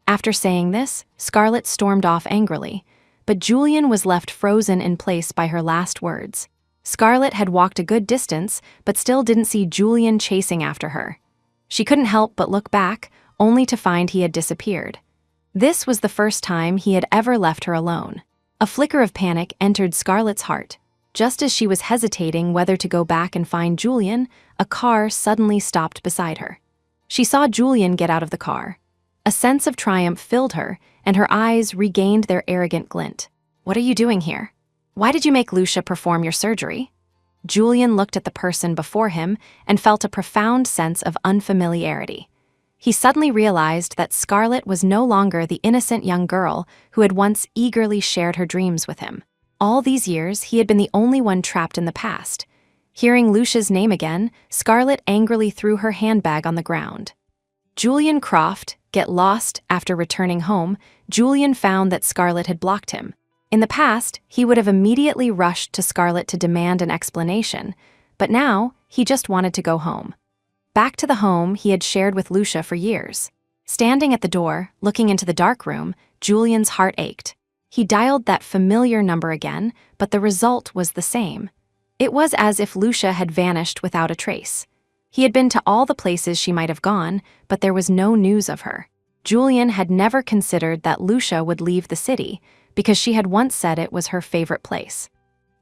After saying this, Scarlett stormed off angrily, but Julian was left frozen in place by her last words. Scarlett had walked a good distance, but still didn't see Julian chasing after her. She couldn't help but look back, only to find he had disappeared. This was the first time he had ever left her alone. A flicker of panic entered Scarlett's heart. Just as she was hesitating whether to go back and find Julian, a car suddenly stopped beside her. She saw Julian get out of the car. A sense of triumph filled her, and her eyes regained their arrogant glint. What are you doing here? Why did you make Lucia perform your surgery? Julian looked at the person before him and felt a profound sense of unfamiliarity. He suddenly realized that Scarlett was no longer the innocent young girl who had once eagerly shared her dreams with him. All these years, he had been the only one trapped in the past. Hearing Lucia's name again, Scarlett angrily threw her handbag on the ground. Julian Croft, get lost after returning home, Julian found that Scarlett had blocked him. In the past, he would have immediately rushed to Scarlett to demand an explanation, but now he just wanted to go home. Back to the home he had shared with Lucia for years. Standing at the door, looking into the dark room, Julian's heart ached. He dialed that familiar number again, but the result was the same. It was as if Lucia had vanished without a trace. He had been to all the places she might have gone, but there was no news of her. Julian had never considered that Lucia would leave the city, because she had once said it was her favorite place.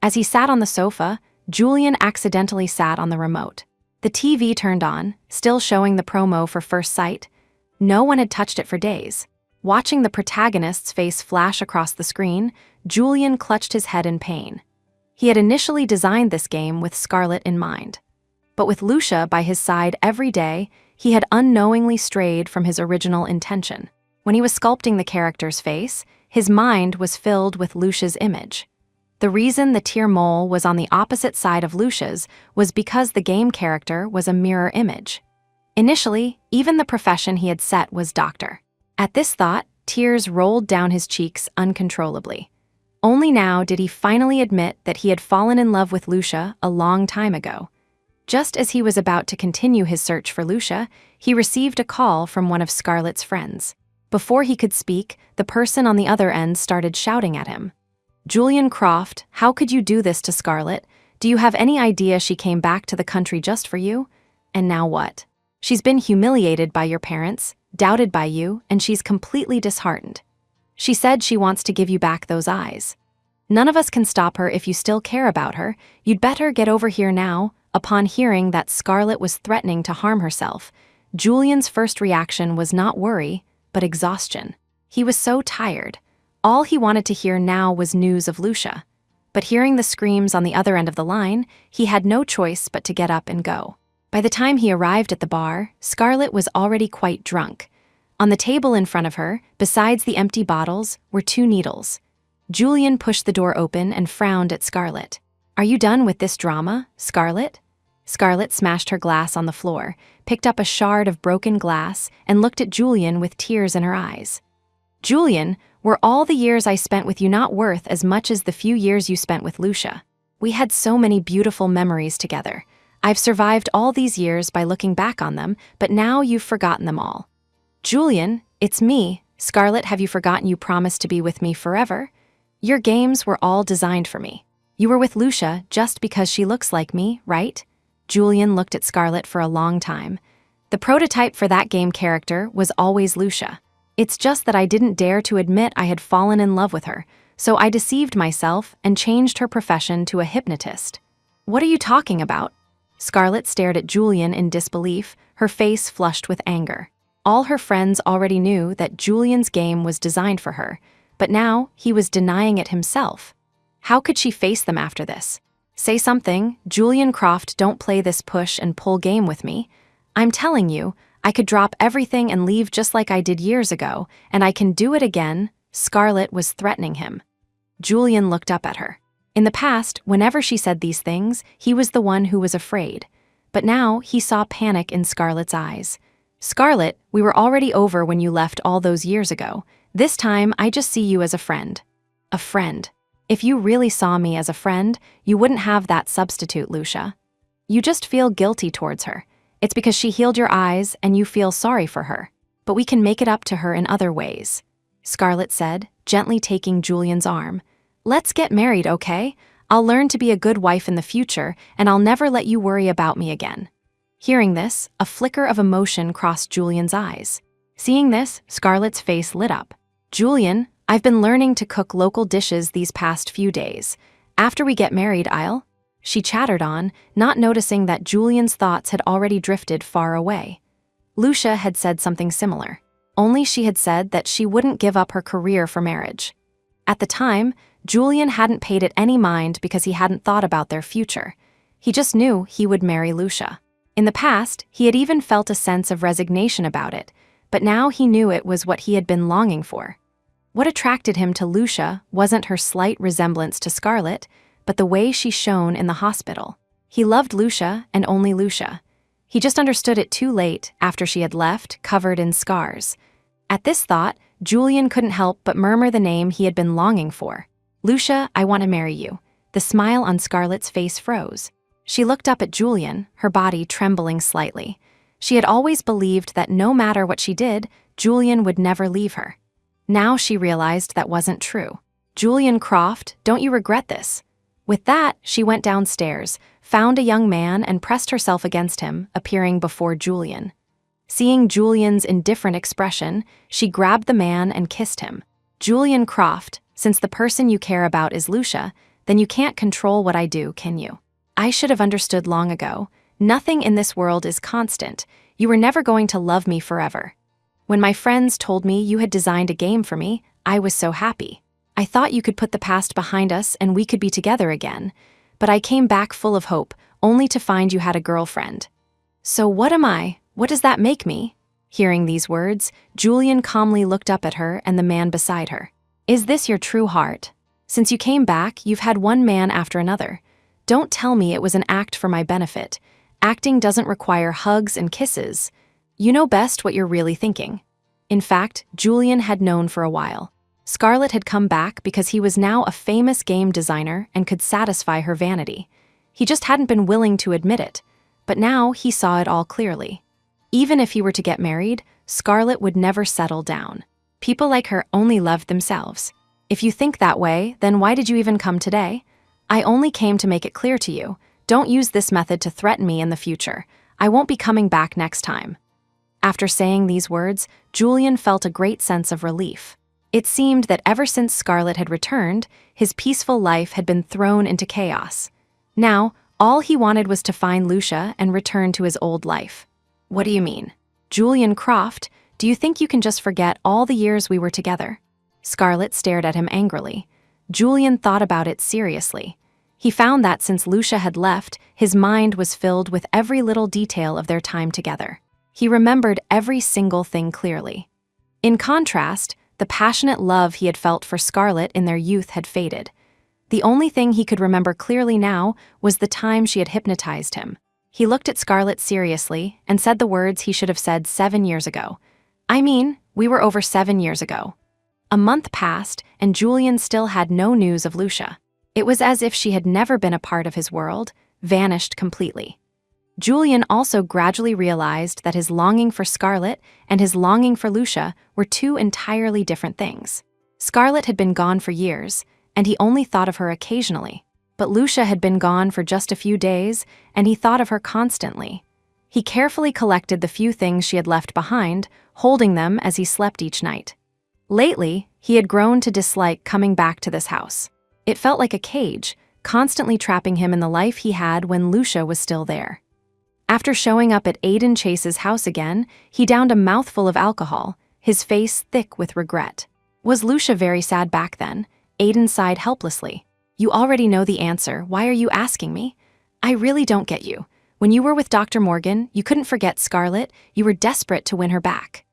As he sat on the sofa, Julian accidentally sat on the remote. The TV turned on, still showing the promo for First Sight. No one had touched it for days. Watching the protagonist's face flash across the screen, Julian clutched his head in pain. He had initially designed this game with Scarlett in mind. But with Lucia by his side every day, he had unknowingly strayed from his original intention. When he was sculpting the character's face, his mind was filled with Lucia's image. The reason the tear mole was on the opposite side of Lucia's was because the game character was a mirror image. Initially, even the profession he had set was doctor. At this thought, tears rolled down his cheeks uncontrollably. Only now did he finally admit that he had fallen in love with Lucia a long time ago. Just as he was about to continue his search for Lucia, he received a call from one of Scarlett's friends. Before he could speak, the person on the other end started shouting at him. Julian Croft, how could you do this to Scarlett? Do you have any idea she came back to the country just for you? And now what? She's been humiliated by your parents, doubted by you, and she's completely disheartened. She said she wants to give you back those eyes. None of us can stop her if you still care about her. You'd better get over here now. Upon hearing that Scarlett was threatening to harm herself, Julian's first reaction was not worry, but exhaustion. He was so tired. All he wanted to hear now was news of Lucia. But hearing the screams on the other end of the line, he had no choice but to get up and go. By the time he arrived at the bar, Scarlett was already quite drunk. On the table in front of her, besides the empty bottles, were 2 needles. Julian pushed the door open and frowned at Scarlett. Are you done with this drama, Scarlett? Scarlett smashed her glass on the floor, picked up a shard of broken glass, and looked at Julian with tears in her eyes. Julian, were all the years I spent with you not worth as much as the few years you spent with Lucia? We had so many beautiful memories together. I've survived all these years by looking back on them, but now you've forgotten them all. Julian, it's me. Scarlett, have you forgotten you promised to be with me forever? Your games were all designed for me. You were with Lucia just because she looks like me, right? Julian looked at Scarlett for a long time. The prototype for that game character was always Lucia. It's just that I didn't dare to admit I had fallen in love with her, so I deceived myself and changed her profession to a hypnotist. What are you talking about? Scarlett stared at Julian in disbelief, her face flushed with anger. All her friends already knew that Julian's game was designed for her, but now he was denying it himself. How could she face them after this? Say something, Julian Croft, don't play this push and pull game with me. I'm telling you, I could drop everything and leave just like I did years ago, and I can do it again. Scarlett was threatening him. Julian looked up at her. In the past, whenever she said these things, he was the one who was afraid. But now he saw panic in Scarlett's eyes. Scarlett, we were already over when you left all those years ago. This time, I just see you as a friend. A friend. If you really saw me as a friend, you wouldn't have that substitute, Lucia. You just feel guilty towards her. It's because she healed your eyes and you feel sorry for her. But we can make it up to her in other ways, Scarlett said, gently taking Julian's arm. Let's get married, okay? I'll learn to be a good wife in the future, and I'll never let you worry about me again. Hearing this, a flicker of emotion crossed Julian's eyes. Seeing this, Scarlett's face lit up. Julian, I've been learning to cook local dishes these past few days. After we get married, I'll... She chattered on, not noticing that Julian's thoughts had already drifted far away. Lucia had said something similar. Only she had said that she wouldn't give up her career for marriage. At the time, Julian hadn't paid it any mind because he hadn't thought about their future. He just knew he would marry Lucia. In the past, he had even felt a sense of resignation about it, but now he knew it was what he had been longing for. What attracted him to Lucia wasn't her slight resemblance to Scarlett, but the way she shone in the hospital. He loved Lucia and only Lucia. He just understood it too late after she had left, covered in scars. At this thought, Julian couldn't help but murmur the name he had been longing for. "Lucia, I want to marry you." The smile on Scarlett's face froze. She looked up at Julian, her body trembling slightly. She had always believed that no matter what she did, Julian would never leave her. Now she realized that wasn't true. "Julian Croft, don't you regret this?" With that, she went downstairs, found a young man and pressed herself against him, appearing before Julian. Seeing Julian's indifferent expression, she grabbed the man and kissed him. "Julian Croft, since the person you care about is Lucia, then you can't control what I do, can you? I should have understood long ago. Nothing in this world is constant. You were never going to love me forever. When my friends told me you had designed a game for me, I was so happy. I thought you could put the past behind us and we could be together again. But I came back full of hope, only to find you had a girlfriend. So what am I? What does that make me?" Hearing these words, Julian calmly looked up at her and the man beside her. "Is this your true heart? Since you came back, you've had one man after another. Don't tell me it was an act for my benefit. Acting doesn't require hugs and kisses. You know best what you're really thinking." In fact, Julian had known for a while. Scarlett had come back because he was now a famous game designer and could satisfy her vanity. He just hadn't been willing to admit it, but now he saw it all clearly. Even if he were to get married, Scarlett would never settle down. People like her only loved themselves. If you think that way, then why did you even come today? I only came to make it clear to you. Don't use this method to threaten me in the future. I won't be coming back next time. After saying these words, Julian felt a great sense of relief. It seemed that ever since Scarlett had returned, his peaceful life had been thrown into chaos. Now, all he wanted was to find Lucia and return to his old life. "What do you mean? Julian Croft, do you think you can just forget all the years we were together?" Scarlett stared at him angrily. Julian thought about it seriously. He found that since Lucia had left, his mind was filled with every little detail of their time together. He remembered every single thing clearly. In contrast, the passionate love he had felt for Scarlett in their youth had faded. The only thing he could remember clearly now was the time she had hypnotized him. He looked at Scarlett seriously and said the words he should have said 7 years ago. "I mean, we were over 7 years ago." A month passed, and Julian still had no news of Lucia. It was as if she had never been a part of his world, vanished completely. Julian also gradually realized that his longing for Scarlett and his longing for Lucia were two entirely different things. Scarlett had been gone for years, and he only thought of her occasionally. But Lucia had been gone for just a few days, and he thought of her constantly. He carefully collected the few things she had left behind, holding them as he slept each night. Lately, he had grown to dislike coming back to this house. It felt like a cage, constantly trapping him in the life he had when Lucia was still there. After showing up at Aiden Chase's house again, he downed a mouthful of alcohol, his face thick with regret. Was Lucia very sad back then? Aiden sighed helplessly. "You already know the answer. Why are you asking me? I really don't get you. When you were with Dr. Morgan, you couldn't forget Scarlett. You were desperate to win her back.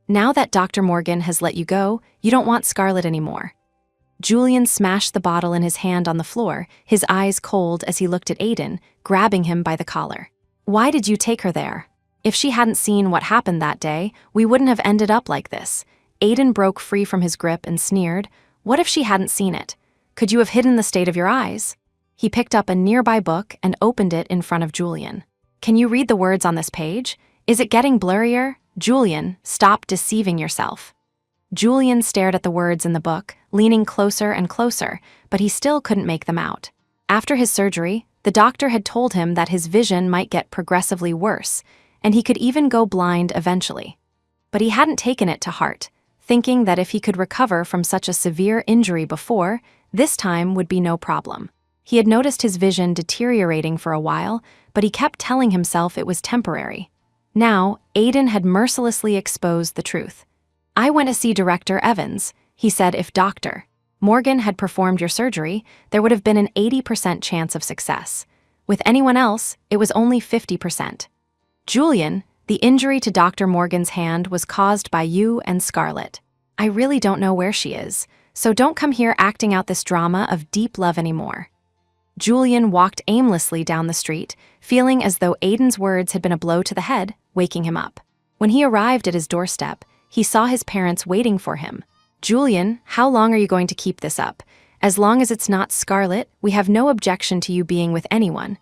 Now that Dr. Morgan has let you go, you don't want Scarlett anymore." Julian smashed the bottle in his hand on the floor, his eyes cold as he looked at Aiden, grabbing him by the collar. "Why did you take her there? If she hadn't seen what happened that day, we wouldn't have ended up like this." Aiden broke free from his grip and sneered. "What if she hadn't seen it? Could you have hidden the state of your eyes?" He picked up a nearby book and opened it in front of Julian. "Can you read the words on this page? Is it getting blurrier? Julian, stop deceiving yourself." Julian stared at the words in the book, leaning closer and closer, but he still couldn't make them out. After his surgery, the doctor had told him that his vision might get progressively worse, and he could even go blind eventually. But he hadn't taken it to heart, thinking that if he could recover from such a severe injury before, this time would be no problem. He had noticed his vision deteriorating for a while, but he kept telling himself it was temporary. Now, Aiden had mercilessly exposed the truth. "I went to see Director Evans," he said, "if doctor." Morgan had performed your surgery, there would have been an 80% chance of success. With anyone else, it was only 50%. Julian, the injury to Dr. Morgan's hand was caused by you and Scarlett. I really don't know where she is, so don't come here acting out this drama of deep love anymore. Julian walked aimlessly down the street, feeling as though Aiden's words had been a blow to the head, waking him up. When he arrived at his doorstep, he saw his parents waiting for him. Julian, how long are you going to keep this up? As long as it's not Scarlett, we have no objection to you being with anyone.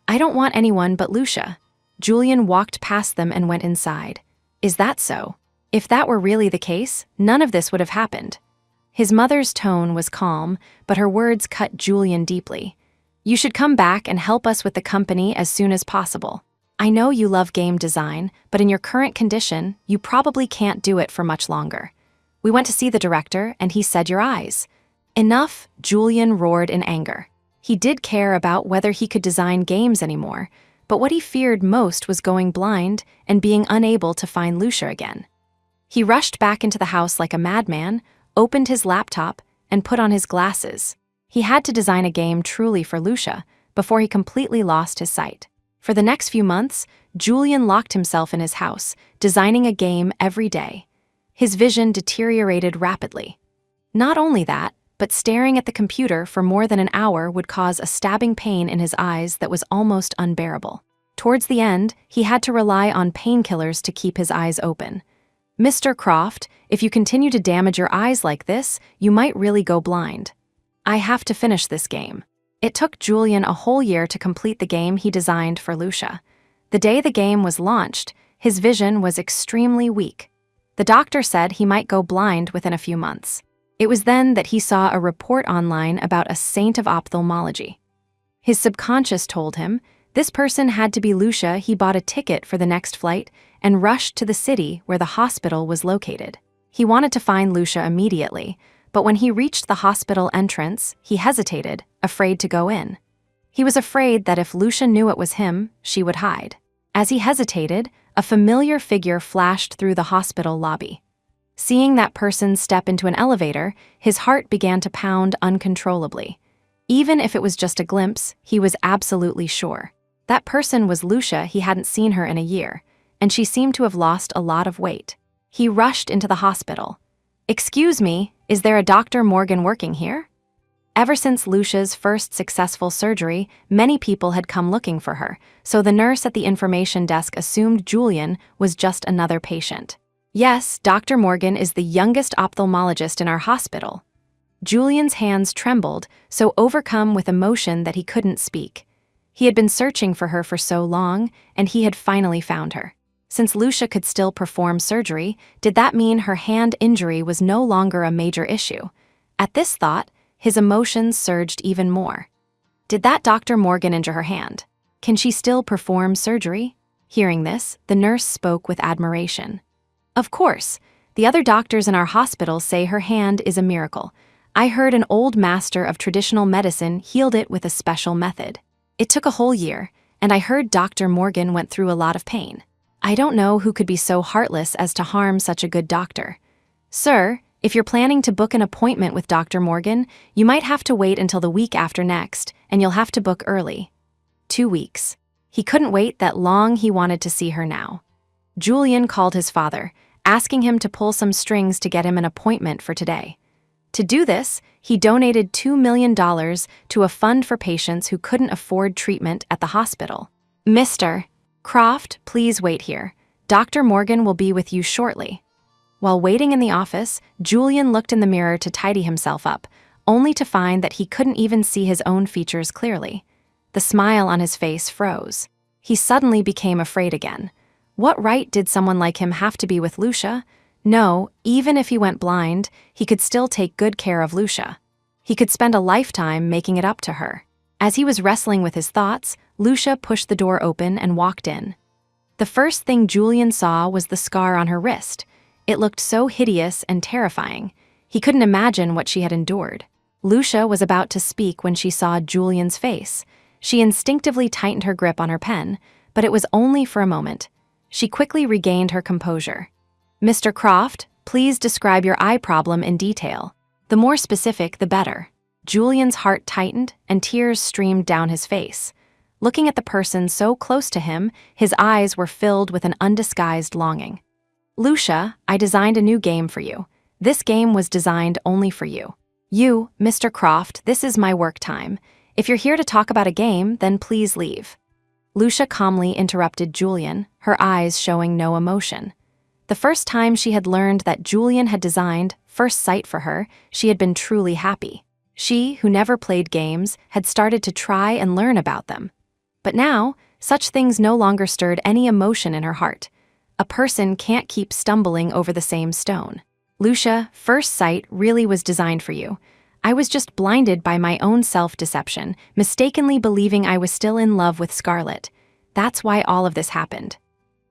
I don't want anyone but Lucia. Julian walked past them and went inside. Is that so? If that were really the case, none of this would have happened. His mother's tone was calm, but her words cut Julian deeply. You should come back and help us with the company as soon as possible. I know you love game design, but in your current condition, you probably can't do it for much longer. We went to see the director, and he said your eyes. Enough, Julian roared in anger. He did care about whether he could design games anymore, but what he feared most was going blind and being unable to find Lucia again. He rushed back into the house like a madman, opened his laptop, and put on his glasses. He had to design a game truly for Lucia before he completely lost his sight. For the next few months, Julian locked himself in his house, designing a game every day. His vision deteriorated rapidly. Not only that, but staring at the computer for more than an hour would cause a stabbing pain in his eyes that was almost unbearable. Towards the end, he had to rely on painkillers to keep his eyes open. Mr. Croft, if you continue to damage your eyes like this, you might really go blind. I have to finish this game. It took Julian a whole year to complete the game he designed for Lucia. The day the game was launched, his vision was extremely weak. The doctor said he might go blind within a few months. It was then that he saw a report online about a saint of ophthalmology. His subconscious told him this person had to be Lucia. He bought a ticket for the next flight and rushed to the city where the hospital was located. He wanted to find Lucia immediately, but when he reached the hospital entrance, he hesitated, afraid to go in. He was afraid that if Lucia knew it was him, she would hide. As he hesitated, a familiar figure flashed through the hospital lobby. Seeing that person step into an elevator, his heart began to pound uncontrollably. Even if it was just a glimpse, he was absolutely sure. That person was Lucia. He hadn't seen her in a year, and she seemed to have lost a lot of weight. He rushed into the hospital. Excuse me, is there a Dr. Morgan working here? Ever since Lucia's first successful surgery, many people had come looking for her, so the nurse at the information desk assumed Julian was just another patient. Yes, Dr. Morgan is the youngest ophthalmologist in our hospital. Julian's hands trembled, so overcome with emotion that he couldn't speak. He had been searching for her for so long, and he had finally found her. Since Lucia could still perform surgery, did that mean her hand injury was no longer a major issue? At this thought, his emotions surged even more. Did that Dr. Morgan injure her hand? Can she still perform surgery? Hearing this, the nurse spoke with admiration. Of course, the other doctors in our hospital say her hand is a miracle. I heard an old master of traditional medicine healed it with a special method. It took a whole year, and I heard Dr. Morgan went through a lot of pain. I don't know who could be so heartless as to harm such a good doctor. Sir, if you're planning to book an appointment with Dr. Morgan, you might have to wait until the week after next, and you'll have to book early. 2 weeks. He couldn't wait that long. He wanted to see her now. Julian called his father, asking him to pull some strings to get him an appointment for today. To do this, he donated $2 million to a fund for patients who couldn't afford treatment at the hospital. Mr. Croft, please wait here. Dr. Morgan will be with you shortly. While waiting in the office, Julian looked in the mirror to tidy himself up, only to find that he couldn't even see his own features clearly. The smile on his face froze. He suddenly became afraid again. What right did someone like him have to be with Lucia? No, even if he went blind, he could still take good care of Lucia. He could spend a lifetime making it up to her. As he was wrestling with his thoughts, Lucia pushed the door open and walked in. The first thing Julian saw was the scar on her wrist. It looked so hideous and terrifying. He couldn't imagine what she had endured. Lucia was about to speak when she saw Julian's face. She instinctively tightened her grip on her pen, but it was only for a moment. She quickly regained her composure. Mr. Croft, please describe your eye problem in detail. The more specific, the better. Julian's heart tightened and tears streamed down his face. Looking at the person so close to him, his eyes were filled with an undisguised longing. Lucia, I designed a new game for you. This game was designed only for you. You, Mr. Croft, this is my work time. If you're here to talk about a game, then please leave. Lucia calmly interrupted Julian, her eyes showing no emotion. The first time she had learned that Julian had designed First Sight for her, she had been truly happy. She, who never played games, had started to try and learn about them. But now, such things no longer stirred any emotion in her heart. A person can't keep stumbling over the same stone. Lucia, First Sight really was designed for you. I was just blinded by my own self-deception, mistakenly believing I was still in love with Scarlett. That's why all of this happened.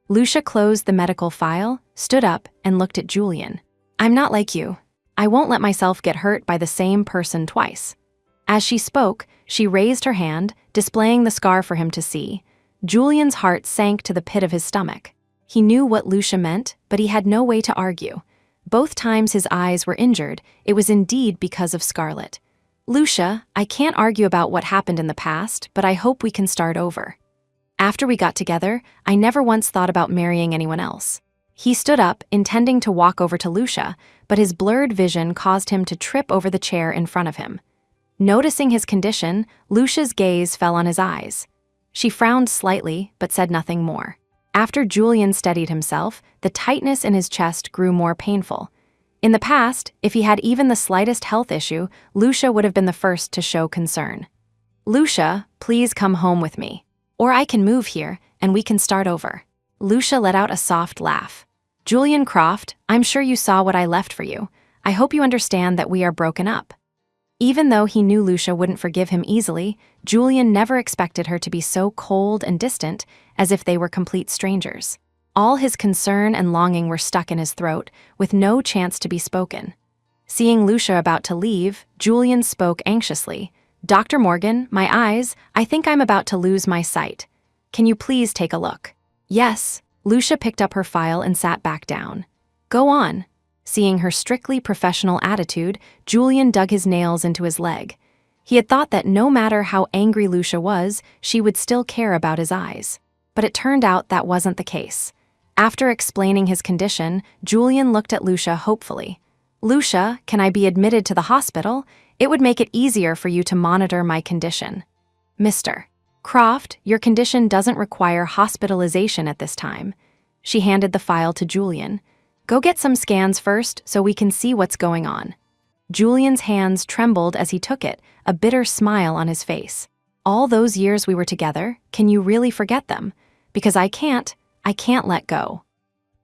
Lucia closed the medical file, stood up, and looked at Julian. I'm not like you. I won't let myself get hurt by the same person twice. As she spoke, she raised her hand, displaying the scar for him to see. Julian's heart sank to the pit of his stomach. He knew what Lucia meant, but he had no way to argue. Both times his eyes were injured, it was indeed because of Scarlett. Lucia, I can't argue about what happened in the past, but I hope we can start over. After we got together, I never once thought about marrying anyone else. He stood up, intending to walk over to Lucia, but his blurred vision caused him to trip over the chair in front of him. Noticing his condition, Lucia's gaze fell on his eyes. She frowned slightly, but said nothing more. After Julian steadied himself, the tightness in his chest grew more painful. In the past, if he had even the slightest health issue, Lucia would have been the first to show concern. Lucia, please come home with me. Or I can move here, and we can start over. Lucia let out a soft laugh. Julian Croft, I'm sure you saw what I left for you. I hope you understand that we are broken up. Even though he knew Lucia wouldn't forgive him easily, Julian never expected her to be so cold and distant, as if they were complete strangers. All his concern and longing were stuck in his throat, with no chance to be spoken. Seeing Lucia about to leave, Julian spoke anxiously. Dr. Morgan, my eyes, I think I'm about to lose my sight. Can you please take a look? Yes. Lucia picked up her file and sat back down. Go on. Seeing her strictly professional attitude, Julian dug his nails into his leg. He had thought that no matter how angry Lucia was, she would still care about his eyes. But it turned out that wasn't the case. After explaining his condition, Julian looked at Lucia hopefully. Lucia, can I be admitted to the hospital? It would make it easier for you to monitor my condition. Mr. Croft, your condition doesn't require hospitalization at this time. She handed the file to Julian. Go get some scans first so we can see what's going on. Julian's hands trembled as he took it, a bitter smile on his face. All those years we were together, can you really forget them? Because I can't let go.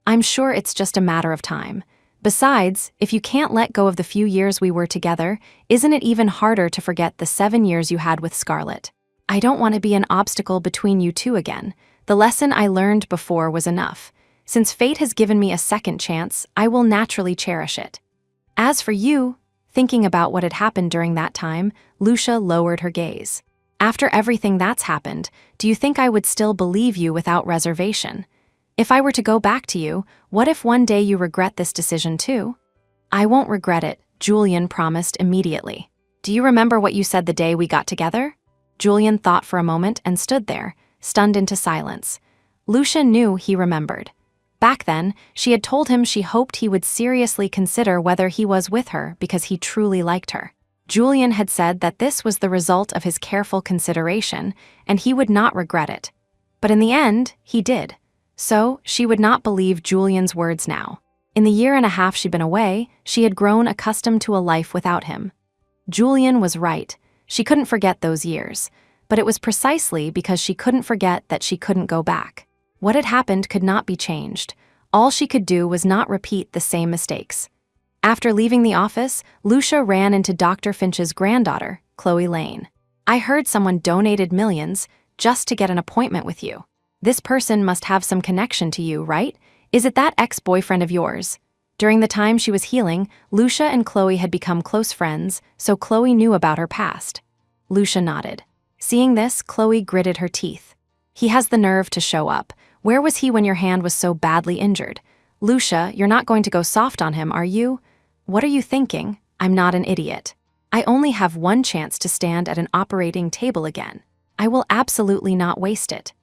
I'm sure it's just a matter of time. Besides, if you can't let go of the few years we were together, isn't it even harder to forget the 7 years you had with Scarlett? I don't want to be an obstacle between you two again. The lesson I learned before was enough. Since fate has given me a second chance, I will naturally cherish it. As for you, thinking about what had happened during that time, Lucia lowered her gaze. After everything that's happened, do you think I would still believe you without reservation? If I were to go back to you, what if one day you regret this decision too? I won't regret it, Julian promised immediately. Do you remember what you said the day we got together? Julian thought for a moment and stood there, stunned into silence. Lucia knew he remembered. Back then, she had told him she hoped he would seriously consider whether he was with her because he truly liked her. Julian had said that this was the result of his careful consideration, and he would not regret it. But in the end, he did. So, she would not believe Julian's words now. In the year and a half she'd been away, she had grown accustomed to a life without him. Julian was right. She couldn't forget those years. But it was precisely because she couldn't forget that she couldn't go back. What had happened could not be changed. All she could do was not repeat the same mistakes. After leaving the office, Lucia ran into Dr. Finch's granddaughter, Chloe Lane. I heard someone donated millions just to get an appointment with you. This person must have some connection to you, right? Is it that ex-boyfriend of yours? During the time she was healing, Lucia and Chloe had become close friends, so Chloe knew about her past. Lucia nodded. Seeing this, Chloe gritted her teeth. He has the nerve to show up. Where was he when your hand was so badly injured? Lucia, you're not going to go soft on him, are you? What are you thinking? I'm not an idiot. I only have one chance to stand at an operating table again. I will absolutely not waste it.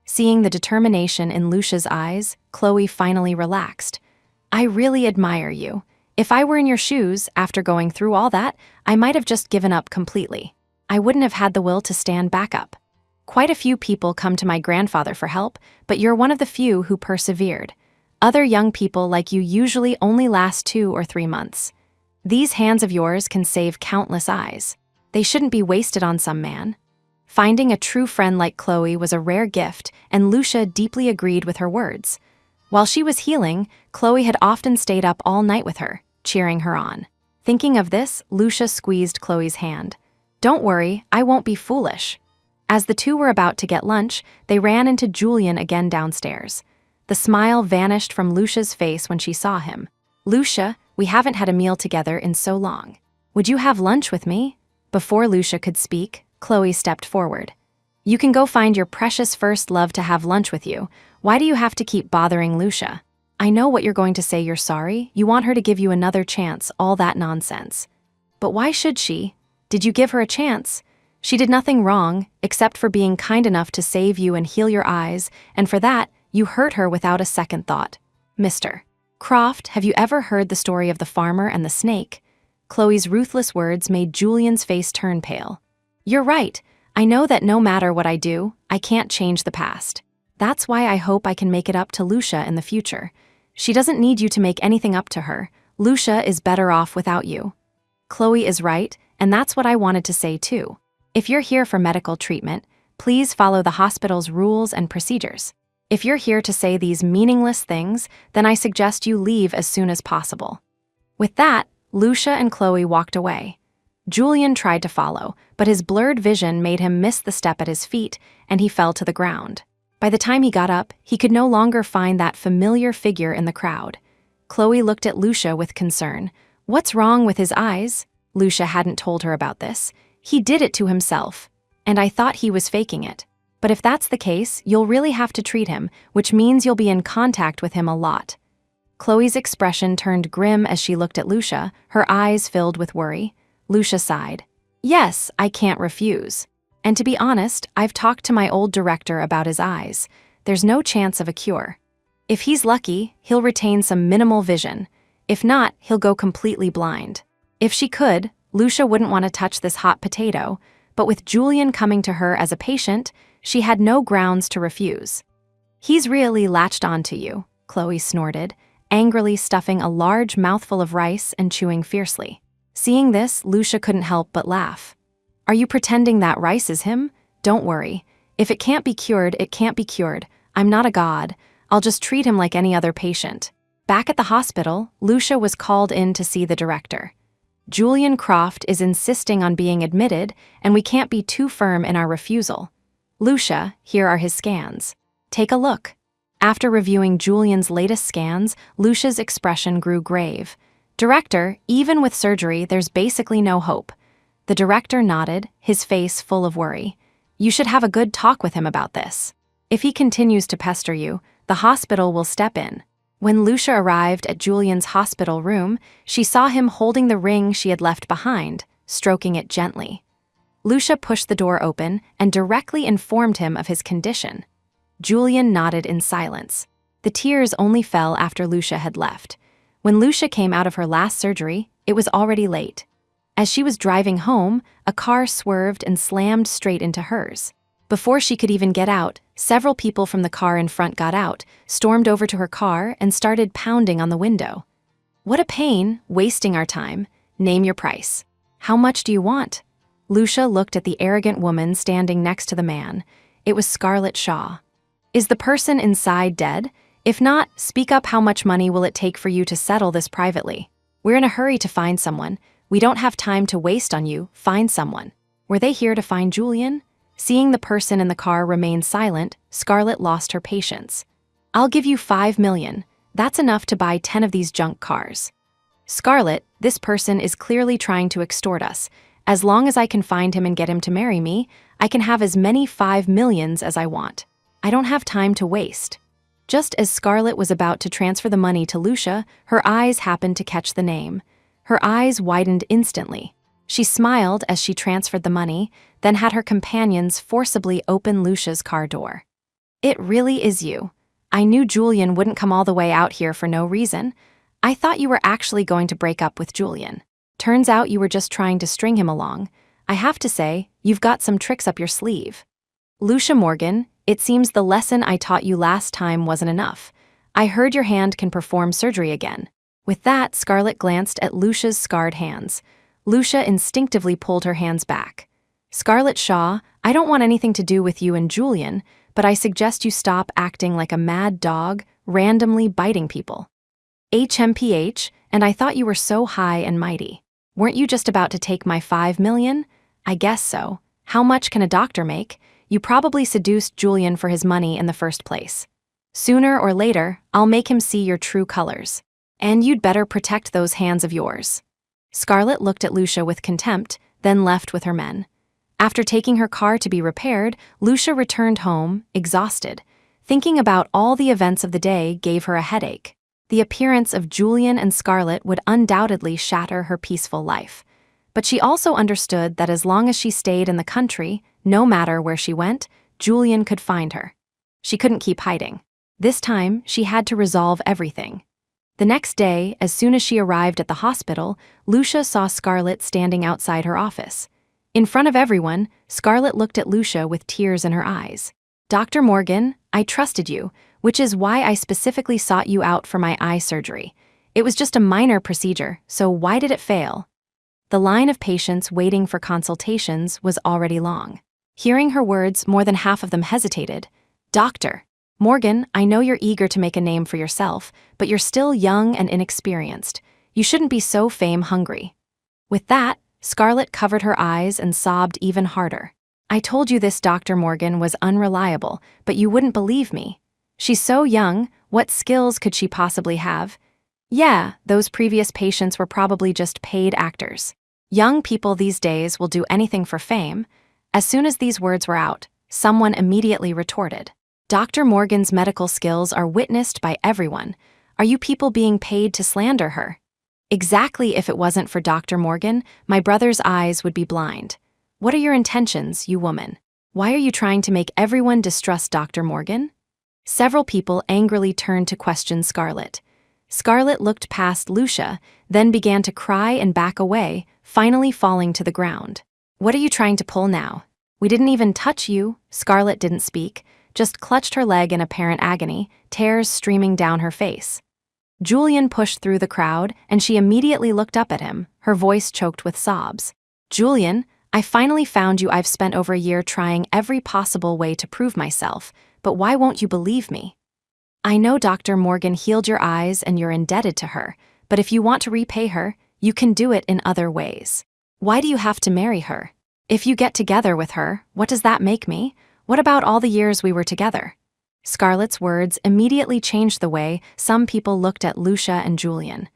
Seeing the determination in Lucia's eyes, Chloe finally relaxed. I really admire you. If I were in your shoes, after going through all that, I might have just given up completely. I wouldn't have had the will to stand back up. Quite a few people come to my grandfather for help, but you're one of the few who persevered. Other young people like you usually only last 2 or 3 months. These hands of yours can save countless eyes. They shouldn't be wasted on some man. Finding a true friend like Chloe was a rare gift, and Lucia deeply agreed with her words. While she was healing, Chloe had often stayed up all night with her, cheering her on. Thinking of this, Lucia squeezed Chloe's hand. Don't worry, I won't be foolish. As the two were about to get lunch, they ran into Julian again downstairs. The smile vanished from Lucia's face when she saw him. Lucia, we haven't had a meal together in so long. Would you have lunch with me? Before Lucia could speak, Chloe stepped forward. You can go find your precious first love to have lunch with you. Why do you have to keep bothering Lucia? I know what you're going to say, you're sorry. You want her to give you another chance, all that nonsense. But why should she? Did you give her a chance? She did nothing wrong, except for being kind enough to save you and heal your eyes, and for that, you hurt her without a second thought. Mr. Croft, have you ever heard the story of the farmer and the snake? Chloe's ruthless words made Julian's face turn pale. You're right. I know that no matter what I do, I can't change the past. That's why I hope I can make it up to Lucia in the future. She doesn't need you to make anything up to her. Lucia is better off without you. Chloe is right, and that's what I wanted to say too. If you're here for medical treatment, please follow the hospital's rules and procedures. If you're here to say these meaningless things, then I suggest you leave as soon as possible. With that, Lucia and Chloe walked away. Julian tried to follow, but his blurred vision made him miss the step at his feet, and he fell to the ground. By the time he got up, he could no longer find that familiar figure in the crowd. Chloe looked at Lucia with concern. What's wrong with his eyes? Lucia hadn't told her about this. He did it to himself, and I thought he was faking it. But if that's the case, you'll really have to treat him, which means you'll be in contact with him a lot. Chloe's expression turned grim as she looked at Lucia, her eyes filled with worry. Lucia sighed. Yes, I can't refuse. And to be honest, I've talked to my old director about his eyes. There's no chance of a cure. If he's lucky, he'll retain some minimal vision. If not, he'll go completely blind. If she could, Lucia wouldn't want to touch this hot potato, but with Julian coming to her as a patient, she had no grounds to refuse. He's really latched onto you, Chloe snorted, angrily stuffing a large mouthful of rice and chewing fiercely. Seeing this, Lucia couldn't help but laugh. Are you pretending that rice is him? Don't worry. If it can't be cured, it can't be cured. I'm not a god. I'll just treat him like any other patient. Back at the hospital, Lucia was called in to see the director. Julian Croft is insisting on being admitted, and we can't be too firm in our refusal. Lucia, here are his scans. Take a look. After reviewing Julian's latest scans, Lucia's expression grew grave. Director, even with surgery, there's basically no hope. The director nodded, his face full of worry. You should have a good talk with him about this. If he continues to pester you, the hospital will step in. When Lucia arrived at Julian's hospital room, she saw him holding the ring she had left behind, stroking it gently. Lucia pushed the door open and directly informed him of his condition. Julian nodded in silence. The tears only fell after Lucia had left. When Lucia came out of her last surgery, it was already late. As she was driving home, a car swerved and slammed straight into hers. Before she could even get out, several people from the car in front got out, stormed over to her car, and started pounding on the window. What a pain, wasting our time. Name your price. How much do you want? Lucia looked at the arrogant woman standing next to the man. It was Scarlett Shaw. Is the person inside dead? If not, speak up. How much money will it take for you to settle this privately? We're in a hurry to find someone. We don't have time to waste on you. Find someone. Were they here to find Julian? Seeing the person in the car remain silent, Scarlett lost her patience. I'll give you $5 million. That's enough to buy 10 of these junk cars. Scarlett, this person is clearly trying to extort us. As long as I can find him and get him to marry me, I can have as many $5 millions as I want. I don't have time to waste. Just as Scarlett was about to transfer the money to Lucia, her eyes happened to catch the name. Her eyes widened instantly. She smiled as she transferred the money, then had her companions forcibly open Lucia's car door. "It really is you. I knew Julian wouldn't come all the way out here for no reason. I thought you were actually going to break up with Julian. Turns out you were just trying to string him along. I have to say, you've got some tricks up your sleeve." "Lucia Morgan, it seems the lesson I taught you last time wasn't enough. I heard your hand can perform surgery again." With that, Scarlett glanced at Lucia's scarred hands. Lucia instinctively pulled her hands back. "Scarlett Shaw, I don't want anything to do with you and Julian, but I suggest you stop acting like a mad dog, randomly biting people." "HMPH, and I thought you were so high and mighty. Weren't you just about to take my $5 million? I guess so. How much can a doctor make? You probably seduced Julian for his money in the first place. Sooner or later, I'll make him see your true colors. And you'd better protect those hands of yours." Scarlett looked at Lucia with contempt, then left with her men. After taking her car to be repaired, Lucia returned home, exhausted. Thinking about all the events of the day gave her a headache. The appearance of Julian and Scarlett would undoubtedly shatter her peaceful life. But she also understood that as long as she stayed in the country, no matter where she went, Julian could find her. She couldn't keep hiding. This time, she had to resolve everything. The next day, as soon as she arrived at the hospital, Lucia saw Scarlett standing outside her office. In front of everyone, Scarlett looked at Lucia with tears in her eyes. "Dr. Morgan, I trusted you, which is why I specifically sought you out for my eye surgery. It was just a minor procedure, so why did it fail?" The line of patients waiting for consultations was already long. Hearing her words, more than half of them hesitated. "Dr. Morgan, I know you're eager to make a name for yourself, but you're still young and inexperienced. You shouldn't be so fame-hungry." With that, Scarlett covered her eyes and sobbed even harder. "I told you this Dr. Morgan was unreliable, but you wouldn't believe me. She's so young, what skills could she possibly have? Yeah, those previous patients were probably just paid actors. Young people these days will do anything for fame." As soon as these words were out, someone immediately retorted. "Dr. Morgan's medical skills are witnessed by everyone. Are you people being paid to slander her?" "Exactly. If it wasn't for Dr. Morgan, my brother's eyes would be blind. What are your intentions, you woman? Why are you trying to make everyone distrust Dr. Morgan?" Several people angrily turned to question Scarlett. Scarlett looked past Lucia, then began to cry and back away, finally falling to the ground. "What are you trying to pull now? We didn't even touch you." Scarlett didn't speak, just clutched her leg in apparent agony, tears streaming down her face. Julian pushed through the crowd, and she immediately looked up at him, her voice choked with sobs. "Julian, I finally found you. I've spent over a year trying every possible way to prove myself, but why won't you believe me? I know Dr. Morgan healed your eyes and you're indebted to her, but if you want to repay her, you can do it in other ways. Why do you have to marry her? If you get together with her, what does that make me? What about all the years we were together?" Scarlett's words immediately changed the way some people looked at Lucia and Julian.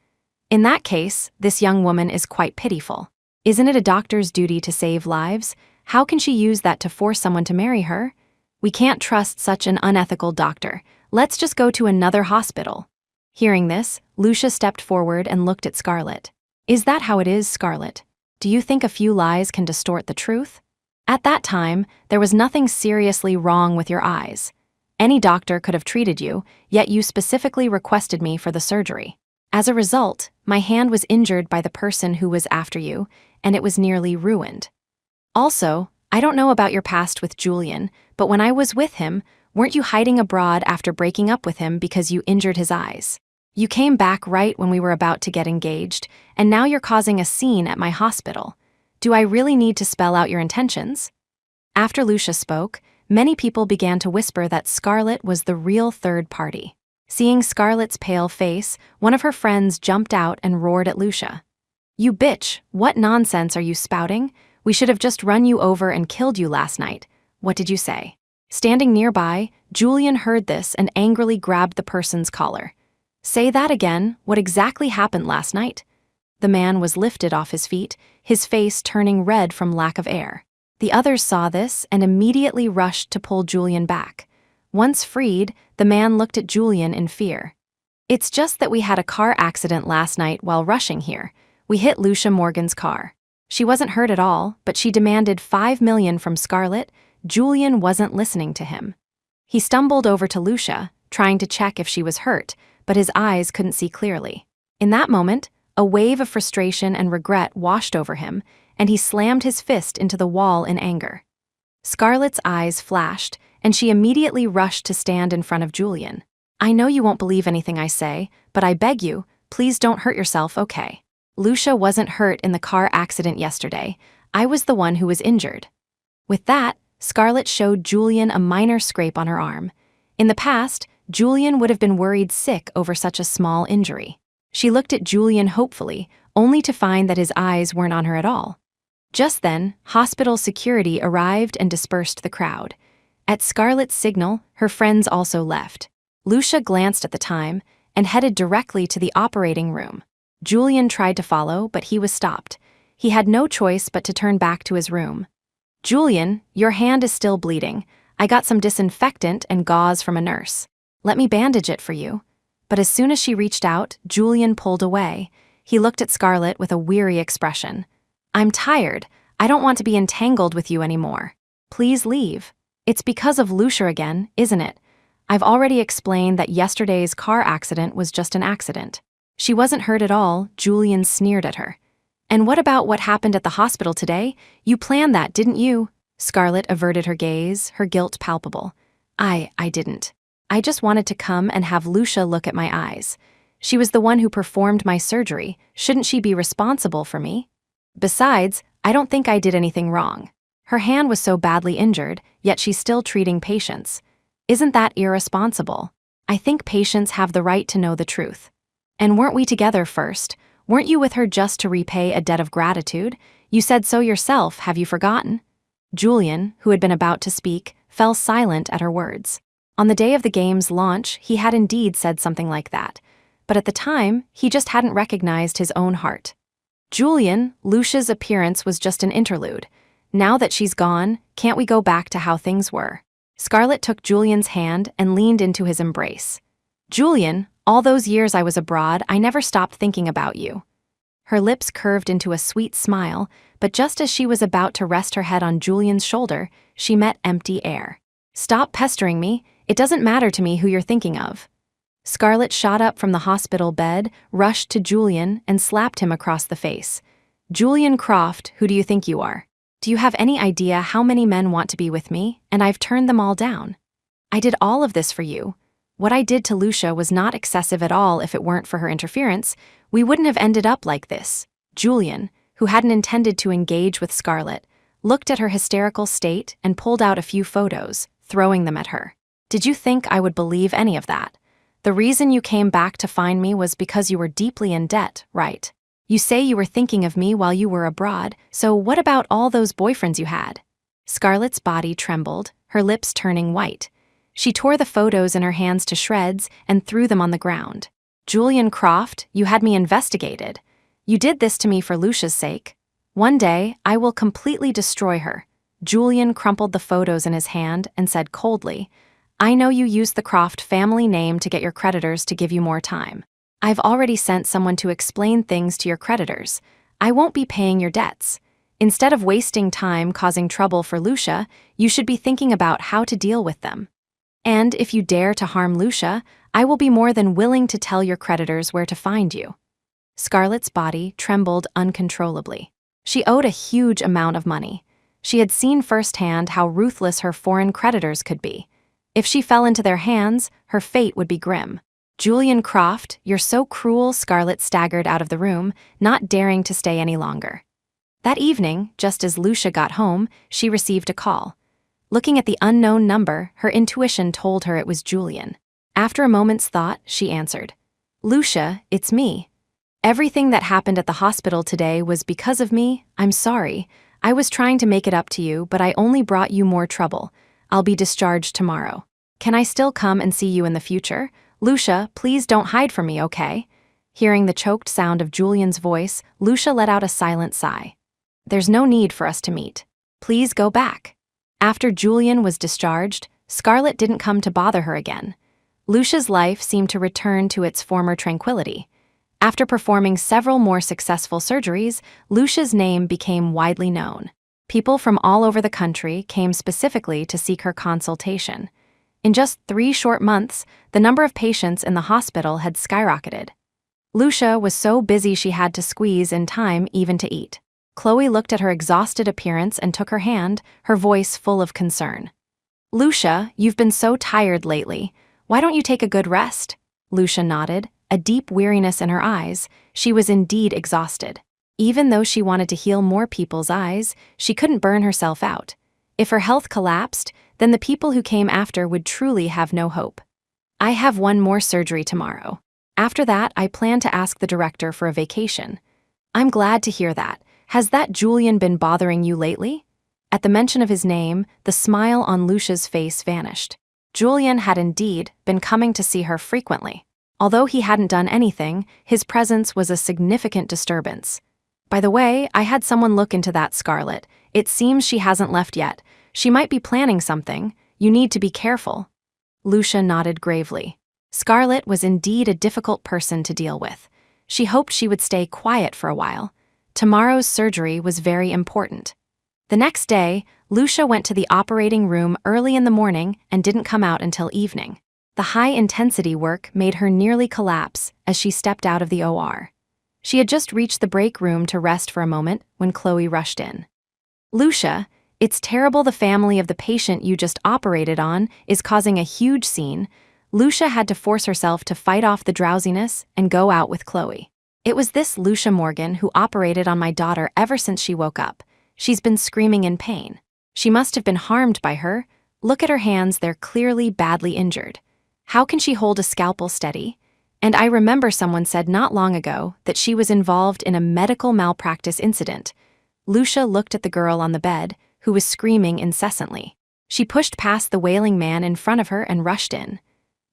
In that case, this young woman is quite pitiful. Isn't it a doctor's duty to save lives? How can she use that to force someone to marry her? We can't trust such an unethical doctor. Let's just go to another hospital. Hearing this, Lucia stepped forward and looked at Scarlett. "Is that how it is, Scarlett? Do you think a few lies can distort the truth? At that time, there was nothing seriously wrong with your eyes. Any doctor could have treated you, yet you specifically requested me for the surgery. As a result, my hand was injured by the person who was after you, and it was nearly ruined. Also, I don't know about your past with Julian, but when I was with him, weren't you hiding abroad after breaking up with him because you injured his eyes? You came back right when we were about to get engaged, and now you're causing a scene at my hospital. Do I really need to spell out your intentions?" After Lucia spoke, many people began to whisper that Scarlett was the real third party. Seeing Scarlett's pale face, one of her friends jumped out and roared at Lucia. "You bitch, what nonsense are you spouting? We should have just run you over and killed you last night. What did you say?" Standing nearby, Julian heard this and angrily grabbed the person's collar. "Say that again. What exactly happened last night?" The man was lifted off his feet, his face turning red from lack of air. The others saw this and immediately rushed to pull Julian back. Once freed, the man looked at Julian in fear. "It's just that we had a car accident last night while rushing here. We hit Lucia Morgan's car. She wasn't hurt at all, but she demanded $5 million from Scarlett. Julian wasn't listening to him. He stumbled over to Lucia, trying to check if she was hurt, but his eyes couldn't see clearly. In that moment, a wave of frustration and regret washed over him, and he slammed his fist into the wall in anger. Scarlett's eyes flashed, and she immediately rushed to stand in front of Julian. "I know you won't believe anything I say, but I beg you, please don't hurt yourself, okay? Lucia wasn't hurt in the car accident yesterday. I was the one who was injured." With that, Scarlett showed Julian a minor scrape on her arm. In the past, Julian would have been worried sick over such a small injury. She looked at Julian hopefully, only to find that his eyes weren't on her at all. Just then, hospital security arrived and dispersed the crowd. At Scarlett's signal, her friends also left. Lucia glanced at the time and headed directly to the operating room. Julian tried to follow, but he was stopped. He had no choice but to turn back to his room. "Julian, your hand is still bleeding. I got some disinfectant and gauze from a nurse. Let me bandage it for you." But as soon as she reached out, Julian pulled away. He looked at Scarlett with a weary expression. "I'm tired. I don't want to be entangled with you anymore. Please leave." "It's because of Lucia again, isn't it? I've already explained that yesterday's car accident was just an accident. She wasn't hurt at all," Julian sneered at her. "And what about what happened at the hospital today? You planned that, didn't you?" Scarlett averted her gaze, her guilt palpable. I didn't. I just wanted to come and have Lucia look at my eyes. She was the one who performed my surgery. Shouldn't she be responsible for me? Besides, I don't think I did anything wrong. Her hand was so badly injured, yet she's still treating patients. Isn't that irresponsible? I think patients have the right to know the truth. And weren't we together first? Weren't you with her just to repay a debt of gratitude? You said so yourself, have you forgotten? Julian, who had been about to speak, fell silent at her words. On the day of the game's launch, he had indeed said something like that. But at the time, he just hadn't recognized his own heart. "Julian, Lucia's appearance was just an interlude. Now that she's gone, can't we go back to how things were?" Scarlett took Julian's hand and leaned into his embrace. "Julian, all those years I was abroad, I never stopped thinking about you." Her lips curved into a sweet smile, but just as she was about to rest her head on Julian's shoulder, she met empty air. "Stop pestering me. It doesn't matter to me who you're thinking of." Scarlett shot up from the hospital bed, rushed to Julian, and slapped him across the face. "Julian Croft, who do you think you are? Do you have any idea how many men want to be with me, and I've turned them all down? I did all of this for you. What I did to Lucia was not excessive at all if it weren't for her interference. We wouldn't have ended up like this." Julian, who hadn't intended to engage with Scarlett, looked at her hysterical state and pulled out a few photos, throwing them at her. "Did you think I would believe any of that? The reason you came back to find me was because you were deeply in debt, right? You say you were thinking of me while you were abroad, so what about all those boyfriends you had?" Scarlett's body trembled, her lips turning white. She tore the photos in her hands to shreds and threw them on the ground. "Julian Croft, you had me investigated. You did this to me for Lucia's sake. One day, I will completely destroy her." Julian crumpled the photos in his hand and said coldly, "I know you used the Croft family name to get your creditors to give you more time. I've already sent someone to explain things to your creditors. I won't be paying your debts. Instead of wasting time causing trouble for Lucia, you should be thinking about how to deal with them. And if you dare to harm Lucia, I will be more than willing to tell your creditors where to find you." Scarlett's body trembled uncontrollably. She owed a huge amount of money. She had seen firsthand how ruthless her foreign creditors could be. If she fell into their hands, her fate would be grim. "Julian Croft, you're so cruel," Scarlett staggered out of the room, not daring to stay any longer. That evening, just as Lucia got home, she received a call. Looking at the unknown number, her intuition told her it was Julian. After a moment's thought, she answered. "Lucia, it's me. Everything that happened at the hospital today was because of me. I'm sorry. I was trying to make it up to you, but I only brought you more trouble. I'll be discharged tomorrow. Can I still come and see you in the future? Lucia, please don't hide from me, okay?" Hearing the choked sound of Julian's voice, Lucia let out a silent sigh. "There's no need for us to meet. Please go back." After Julian was discharged, Scarlett didn't come to bother her again. Lucia's life seemed to return to its former tranquility. After performing several more successful surgeries, Lucia's name became widely known. People from all over the country came specifically to seek her consultation. In just 3 short months, the number of patients in the hospital had skyrocketed. Lucia was so busy she had to squeeze in time even to eat. Chloe looked at her exhausted appearance and took her hand, her voice full of concern. "Lucia, you've been so tired lately. Why don't you take a good rest?" Lucia nodded, a deep weariness in her eyes. She was indeed exhausted. Even though she wanted to heal more people's eyes, she couldn't burn herself out. If her health collapsed, then the people who came after would truly have no hope. "I have one more surgery tomorrow. After that, I plan to ask the director for a vacation." "I'm glad to hear that. Has that Julian been bothering you lately?" At the mention of his name, the smile on Lucia's face vanished. Julian had indeed been coming to see her frequently. Although he hadn't done anything, his presence was a significant disturbance. "By the way, I had someone look into that Scarlett. It seems she hasn't left yet. She might be planning something. You need to be careful." Lucia nodded gravely. Scarlett was indeed a difficult person to deal with. She hoped she would stay quiet for a while. Tomorrow's surgery was very important. The next day, Lucia went to the operating room early in the morning and didn't come out until evening. The high-intensity work made her nearly collapse as she stepped out of the OR. She had just reached the break room to rest for a moment when Chloe rushed in. "Lucia, it's terrible the family of the patient you just operated on is causing a huge scene." Lucia had to force herself to fight off the drowsiness and go out with Chloe. "It was this Lucia Morgan who operated on my daughter ever since she woke up. She's been screaming in pain. She must have been harmed by her. Look at her hands, they're clearly badly injured. How can she hold a scalpel steady? And I remember someone said not long ago that she was involved in a medical malpractice incident." Lucia looked at the girl on the bed, who was screaming incessantly. She pushed past the wailing man in front of her and rushed in.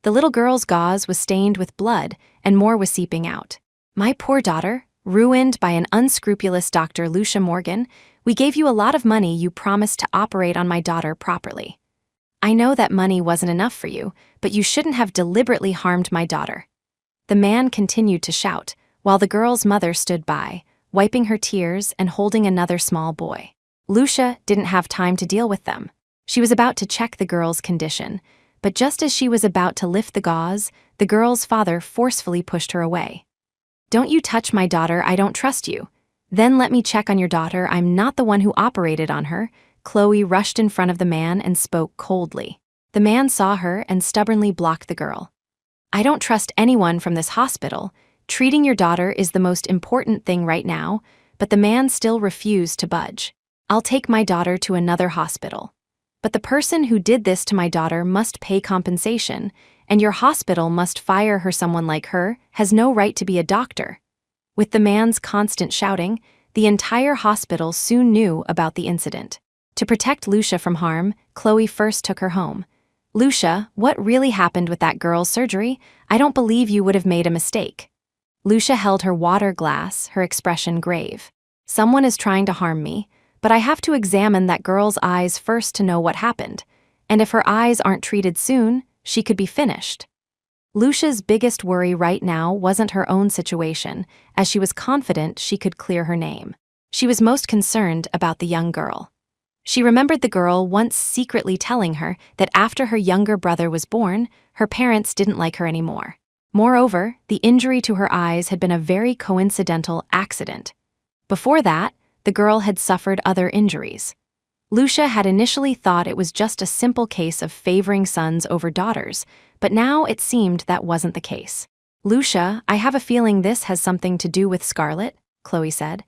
The little girl's gauze was stained with blood, and more was seeping out. "My poor daughter, ruined by an unscrupulous Dr. Lucia Morgan. We gave you a lot of money. You promised to operate on my daughter properly. I know that money wasn't enough for you, but you shouldn't have deliberately harmed my daughter." The man continued to shout, while the girl's mother stood by, wiping her tears and holding another small boy. Lucia didn't have time to deal with them. She was about to check the girl's condition, but just as she was about to lift the gauze, the girl's father forcefully pushed her away. "Don't you touch my daughter, I don't trust you. Then let me check on your daughter, I'm not the one who operated on her." Chloe rushed in front of the man and spoke coldly. The man saw her and stubbornly blocked the girl. "I don't trust anyone from this hospital. Treating your daughter is the most important thing right now," but the man still refused to budge. "I'll take my daughter to another hospital. But the person who did this to my daughter must pay compensation, and your hospital must fire her. Someone like her has no right to be a doctor." With the man's constant shouting, the entire hospital soon knew about the incident. To protect Lucia from harm, Chloe first took her home. "Lucia, what really happened with that girl's surgery? I don't believe you would have made a mistake." Lucia held her water glass, her expression grave. "Someone is trying to harm me, but I have to examine that girl's eyes first to know what happened. And if her eyes aren't treated soon, she could be finished." Lucia's biggest worry right now wasn't her own situation, as she was confident she could clear her name. She was most concerned about the young girl. She remembered the girl once secretly telling her that after her younger brother was born, her parents didn't like her anymore. Moreover, the injury to her eyes had been a very coincidental accident. Before that, the girl had suffered other injuries. Lucia had initially thought it was just a simple case of favoring sons over daughters, but now it seemed that wasn't the case. "Lucia, I have a feeling this has something to do with Scarlett," Chloe said.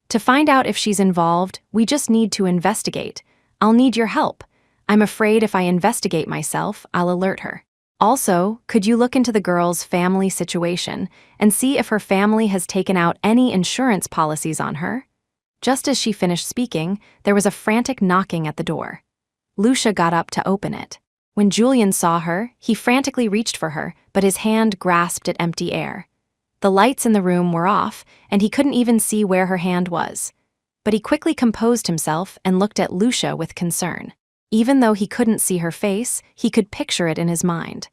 "To find out if she's involved, we just need to investigate. I'll need your help. I'm afraid if I investigate myself, I'll alert her. Also, could you look into the girl's family situation and see if her family has taken out any insurance policies on her?" Just as she finished speaking, there was a frantic knocking at the door. Lucia got up to open it. When Julian saw her, he frantically reached for her, but his hand grasped at empty air. The lights in the room were off, and he couldn't even see where her hand was. But he quickly composed himself and looked at Lucia with concern. Even though he couldn't see her face, he could picture it in his mind.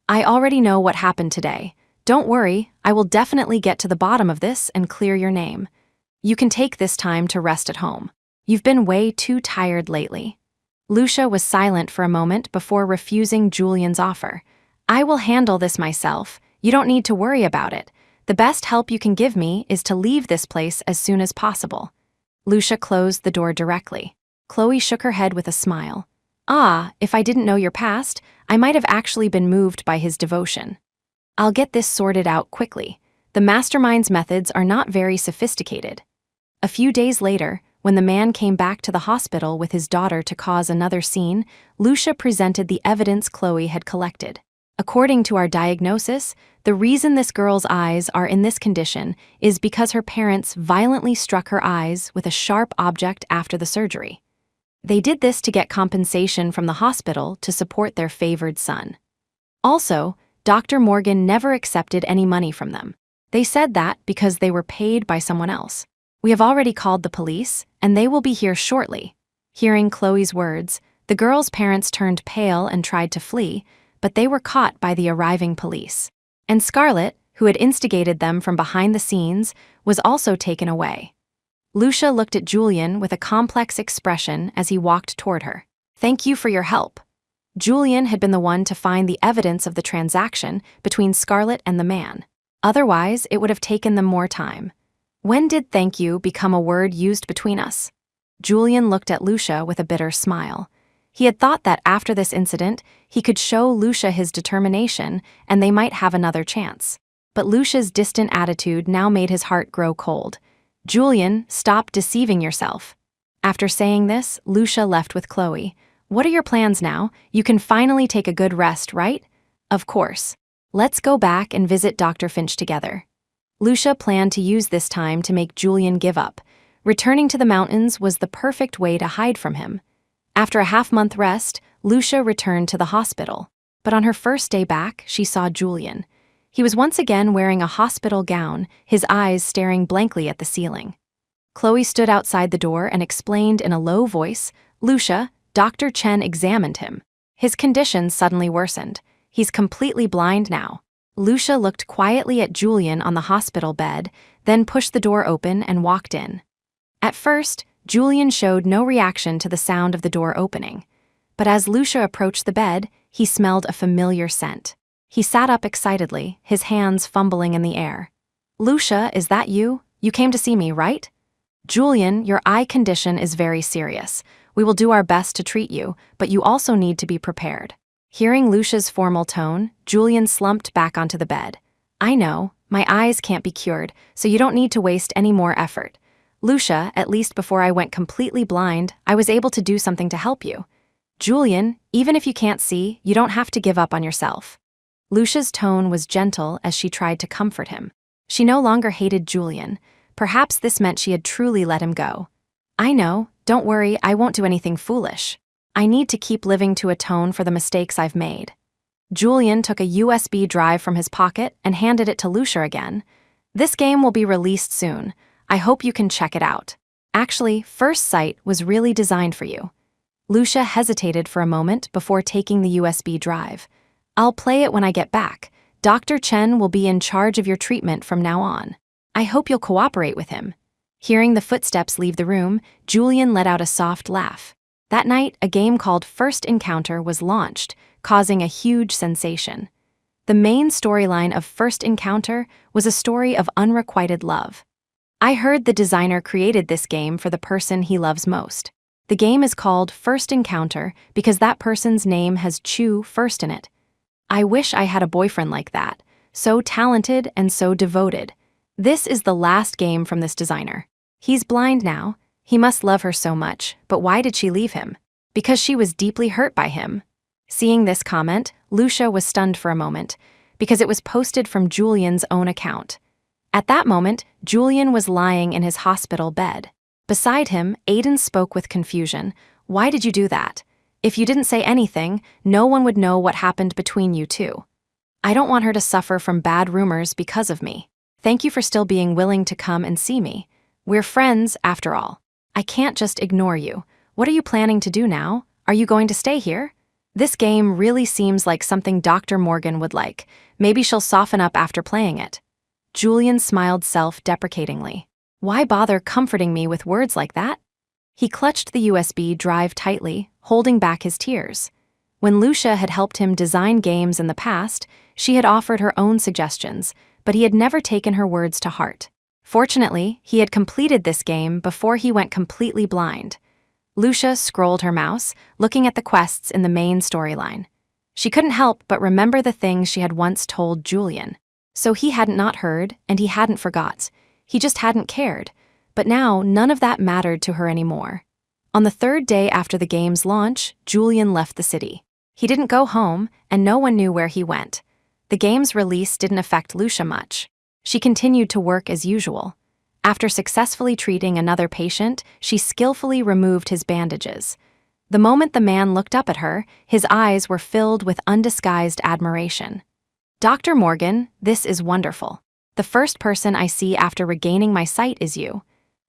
"I already know what happened today. Don't worry, I will definitely get to the bottom of this and clear your name. You can take this time to rest at home. You've been way too tired lately. Lucia was silent for a moment before refusing Julian's offer. I will handle this myself. You don't need to worry about it. The best help you can give me is to leave this place as soon as possible. Lucia closed the door directly. Chloe shook her head with a smile. Ah, if I didn't know your past, I might have actually been moved by his devotion. I'll get this sorted out quickly. The mastermind's methods are not very sophisticated. A few days later, when the man came back to the hospital with his daughter to cause another scene, Lucia presented the evidence Chloe had collected. According to our diagnosis, the reason this girl's eyes are in this condition is because her parents violently struck her eyes with a sharp object after the surgery. They did this to get compensation from the hospital to support their favored son. Also, Dr. Morgan never accepted any money from them. They said that because they were paid by someone else. We have already called the police, and they will be here shortly. Hearing Chloe's words, the girl's parents turned pale and tried to flee, but they were caught by the arriving police. And Scarlett, who had instigated them from behind the scenes, was also taken away. Lucia looked at Julian with a complex expression as he walked toward her. Thank you for your help. Julian had been the one to find the evidence of the transaction between Scarlett and the man. Otherwise, it would have taken them more time. When did thank you become a word used between us? Julian looked at Lucia with a bitter smile. He had thought that after this incident, he could show Lucia his determination and they might have another chance. But Lucia's distant attitude now made his heart grow cold. Julian, stop deceiving yourself. After saying this, Lucia left with Chloe. What are your plans now? You can finally take a good rest, right? Of course. Let's go back and visit Dr. Finch together. Lucia planned to use this time to make Julian give up. Returning to the mountains was the perfect way to hide from him. After a half-month rest, Lucia returned to the hospital. But on her first day back, she saw Julian. He was once again wearing a hospital gown, his eyes staring blankly at the ceiling. Chloe stood outside the door and explained in a low voice, Lucia, Dr. Chen examined him. His condition suddenly worsened. He's completely blind now. Lucia looked quietly at Julian on the hospital bed, then pushed the door open and walked in. At first, Julian showed no reaction to the sound of the door opening. But as Lucia approached the bed, he smelled a familiar scent. He sat up excitedly, his hands fumbling in the air. Lucia, is that you? You came to see me, right? Julian, your eye condition is very serious. We will do our best to treat you, but you also need to be prepared. Hearing Lucia's formal tone, Julian slumped back onto the bed. I know, my eyes can't be cured, so you don't need to waste any more effort. Lucia, at least before I went completely blind, I was able to do something to help you. Julian, even if you can't see, you don't have to give up on yourself. Lucia's tone was gentle as she tried to comfort him. She no longer hated Julian. Perhaps this meant she had truly let him go. I know, don't worry, I won't do anything foolish. I need to keep living to atone for the mistakes I've made. Julian took a USB drive from his pocket and handed it to Lucia again. This game will be released soon. I hope you can check it out. Actually, First Sight was really designed for you. Lucia hesitated for a moment before taking the USB drive. I'll play it when I get back. Dr. Chen will be in charge of your treatment from now on. I hope you'll cooperate with him. Hearing the footsteps leave the room, Julian let out a soft laugh. That night, a game called First Encounter was launched, causing a huge sensation. The main storyline of First Encounter was a story of unrequited love. I heard the designer created this game for the person he loves most. The game is called First Encounter because that person's name has Chu first in it. I wish I had a boyfriend like that, so talented and so devoted. This is the last game from this designer. He's blind now. He must love her so much, but why did she leave him? Because she was deeply hurt by him. Seeing this comment, Lucia was stunned for a moment, because it was posted from Julian's own account. At that moment, Julian was lying in his hospital bed. Beside him, Aiden spoke with confusion. Why did you do that? If you didn't say anything, no one would know what happened between you two. I don't want her to suffer from bad rumors because of me. Thank you for still being willing to come and see me. We're friends, after all. I can't just ignore you. What are you planning to do now? Are you going to stay here? This game really seems like something Dr. Morgan would like. Maybe she'll soften up after playing it. Julian smiled self-deprecatingly. Why bother comforting me with words like that? He clutched the USB drive tightly, holding back his tears. When Lucia had helped him design games in the past, she had offered her own suggestions, but he had never taken her words to heart. Fortunately, he had completed this game before he went completely blind. Lucia scrolled her mouse, looking at the quests in the main storyline. She couldn't help but remember the things she had once told Julian. So he hadn't not heard, and he hadn't forgot. He just hadn't cared. But now, none of that mattered to her anymore. On the third day after the game's launch, Julian left the city. He didn't go home, and no one knew where he went. The game's release didn't affect Lucia much. She continued to work as usual. After successfully treating another patient, she skillfully removed his bandages. The moment the man looked up at her, his eyes were filled with undisguised admiration. "Dr. Morgan, this is wonderful. The first person I see after regaining my sight is you."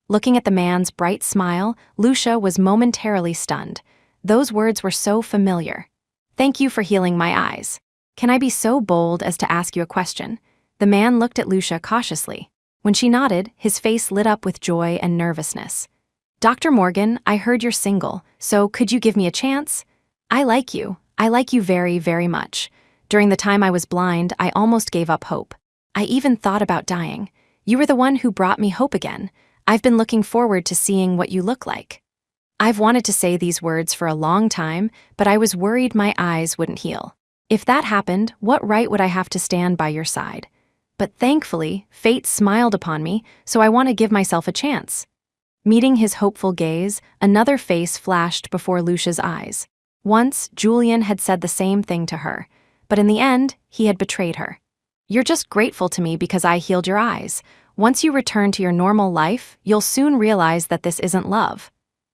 Looking at the man's bright smile, Lucia was momentarily stunned. Those words were so familiar. "Thank you for healing my eyes. Can I be so bold as to ask you a question?" The man looked at Lucia cautiously. When she nodded, his face lit up with joy and nervousness. "Dr. Morgan, I heard you're single, so could you give me a chance? I like you. I like you very, very much. During the time I was blind, I almost gave up hope. I even thought about dying. You were the one who brought me hope again. I've been looking forward to seeing what you look like." I've wanted to say these words for a long time, but I was worried my eyes wouldn't heal. If that happened, what right would I have to stand by your side? But thankfully, fate smiled upon me, so I want to give myself a chance. Meeting his hopeful gaze, another face flashed before Lucia's eyes. Once, Julian had said the same thing to her, but in the end, he had betrayed her. "You're just grateful to me because I healed your eyes. Once you return to your normal life, you'll soon realize that this isn't love."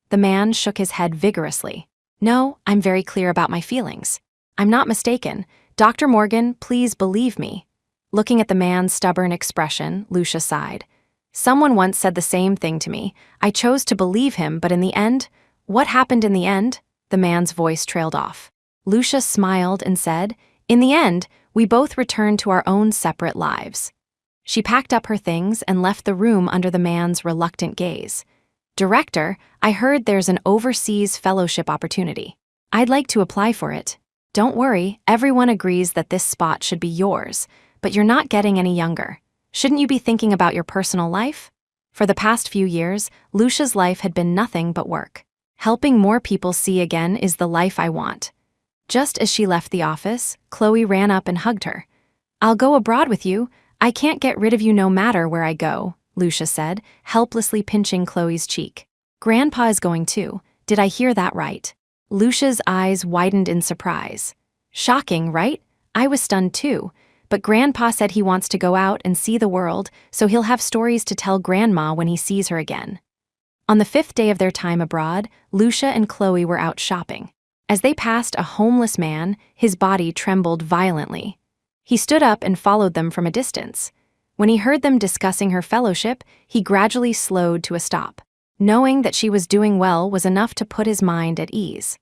The man shook his head vigorously. "No, I'm very clear about my feelings. I'm not mistaken. Dr. Morgan, please believe me." Looking at the man's stubborn expression, Lucia sighed. "Someone once said the same thing to me. I chose to believe him, but in the end, what happened in the end?" The man's voice trailed off. Lucia smiled and said, "In the end, we both returned to our own separate lives." She packed up her things and left the room under the man's reluctant gaze. "Director, I heard there's an overseas fellowship opportunity. I'd like to apply for it. Don't worry, everyone agrees that this spot should be yours, but you're not getting any younger. Shouldn't you be thinking about your personal life?" For the past few years, Lucia's life had been nothing but work. "Helping more people see again is the life I want." Just as she left the office, Chloe ran up and hugged her. "I'll go abroad with you. I can't get rid of you no matter where I go," Lucia said, helplessly pinching Chloe's cheek. "Grandpa is going too. Did I hear that right?" Lucia's eyes widened in surprise. "Shocking, right? I was stunned too. But Grandpa said he wants to go out and see the world, so he'll have stories to tell Grandma when he sees her again." On the 5th day of their time abroad, Lucia and Chloe were out shopping. As they passed a homeless man, his body trembled violently. He stood up and followed them from a distance. When he heard them discussing her fellowship, he gradually slowed to a stop. Knowing that she was doing well was enough to put his mind at ease.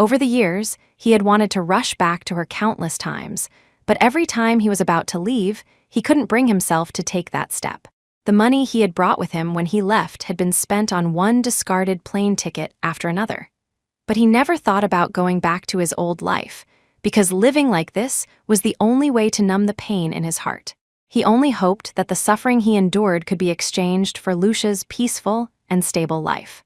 Over the years, he had wanted to rush back to her countless times, but every time he was about to leave, he couldn't bring himself to take that step. The money he had brought with him when he left had been spent on one discarded plane ticket after another. But he never thought about going back to his old life, because living like this was the only way to numb the pain in his heart. He only hoped that the suffering he endured could be exchanged for Lucia's peaceful and stable life.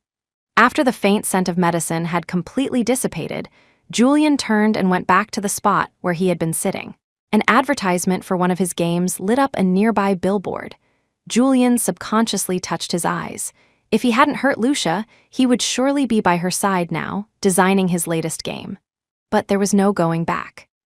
After the faint scent of medicine had completely dissipated, Julian turned and went back to the spot where he had been sitting. An advertisement for one of his games lit up a nearby billboard. Julian subconsciously touched his eyes. If he hadn't hurt Lucia, he would surely be by her side now, designing his latest game. But there was no going back.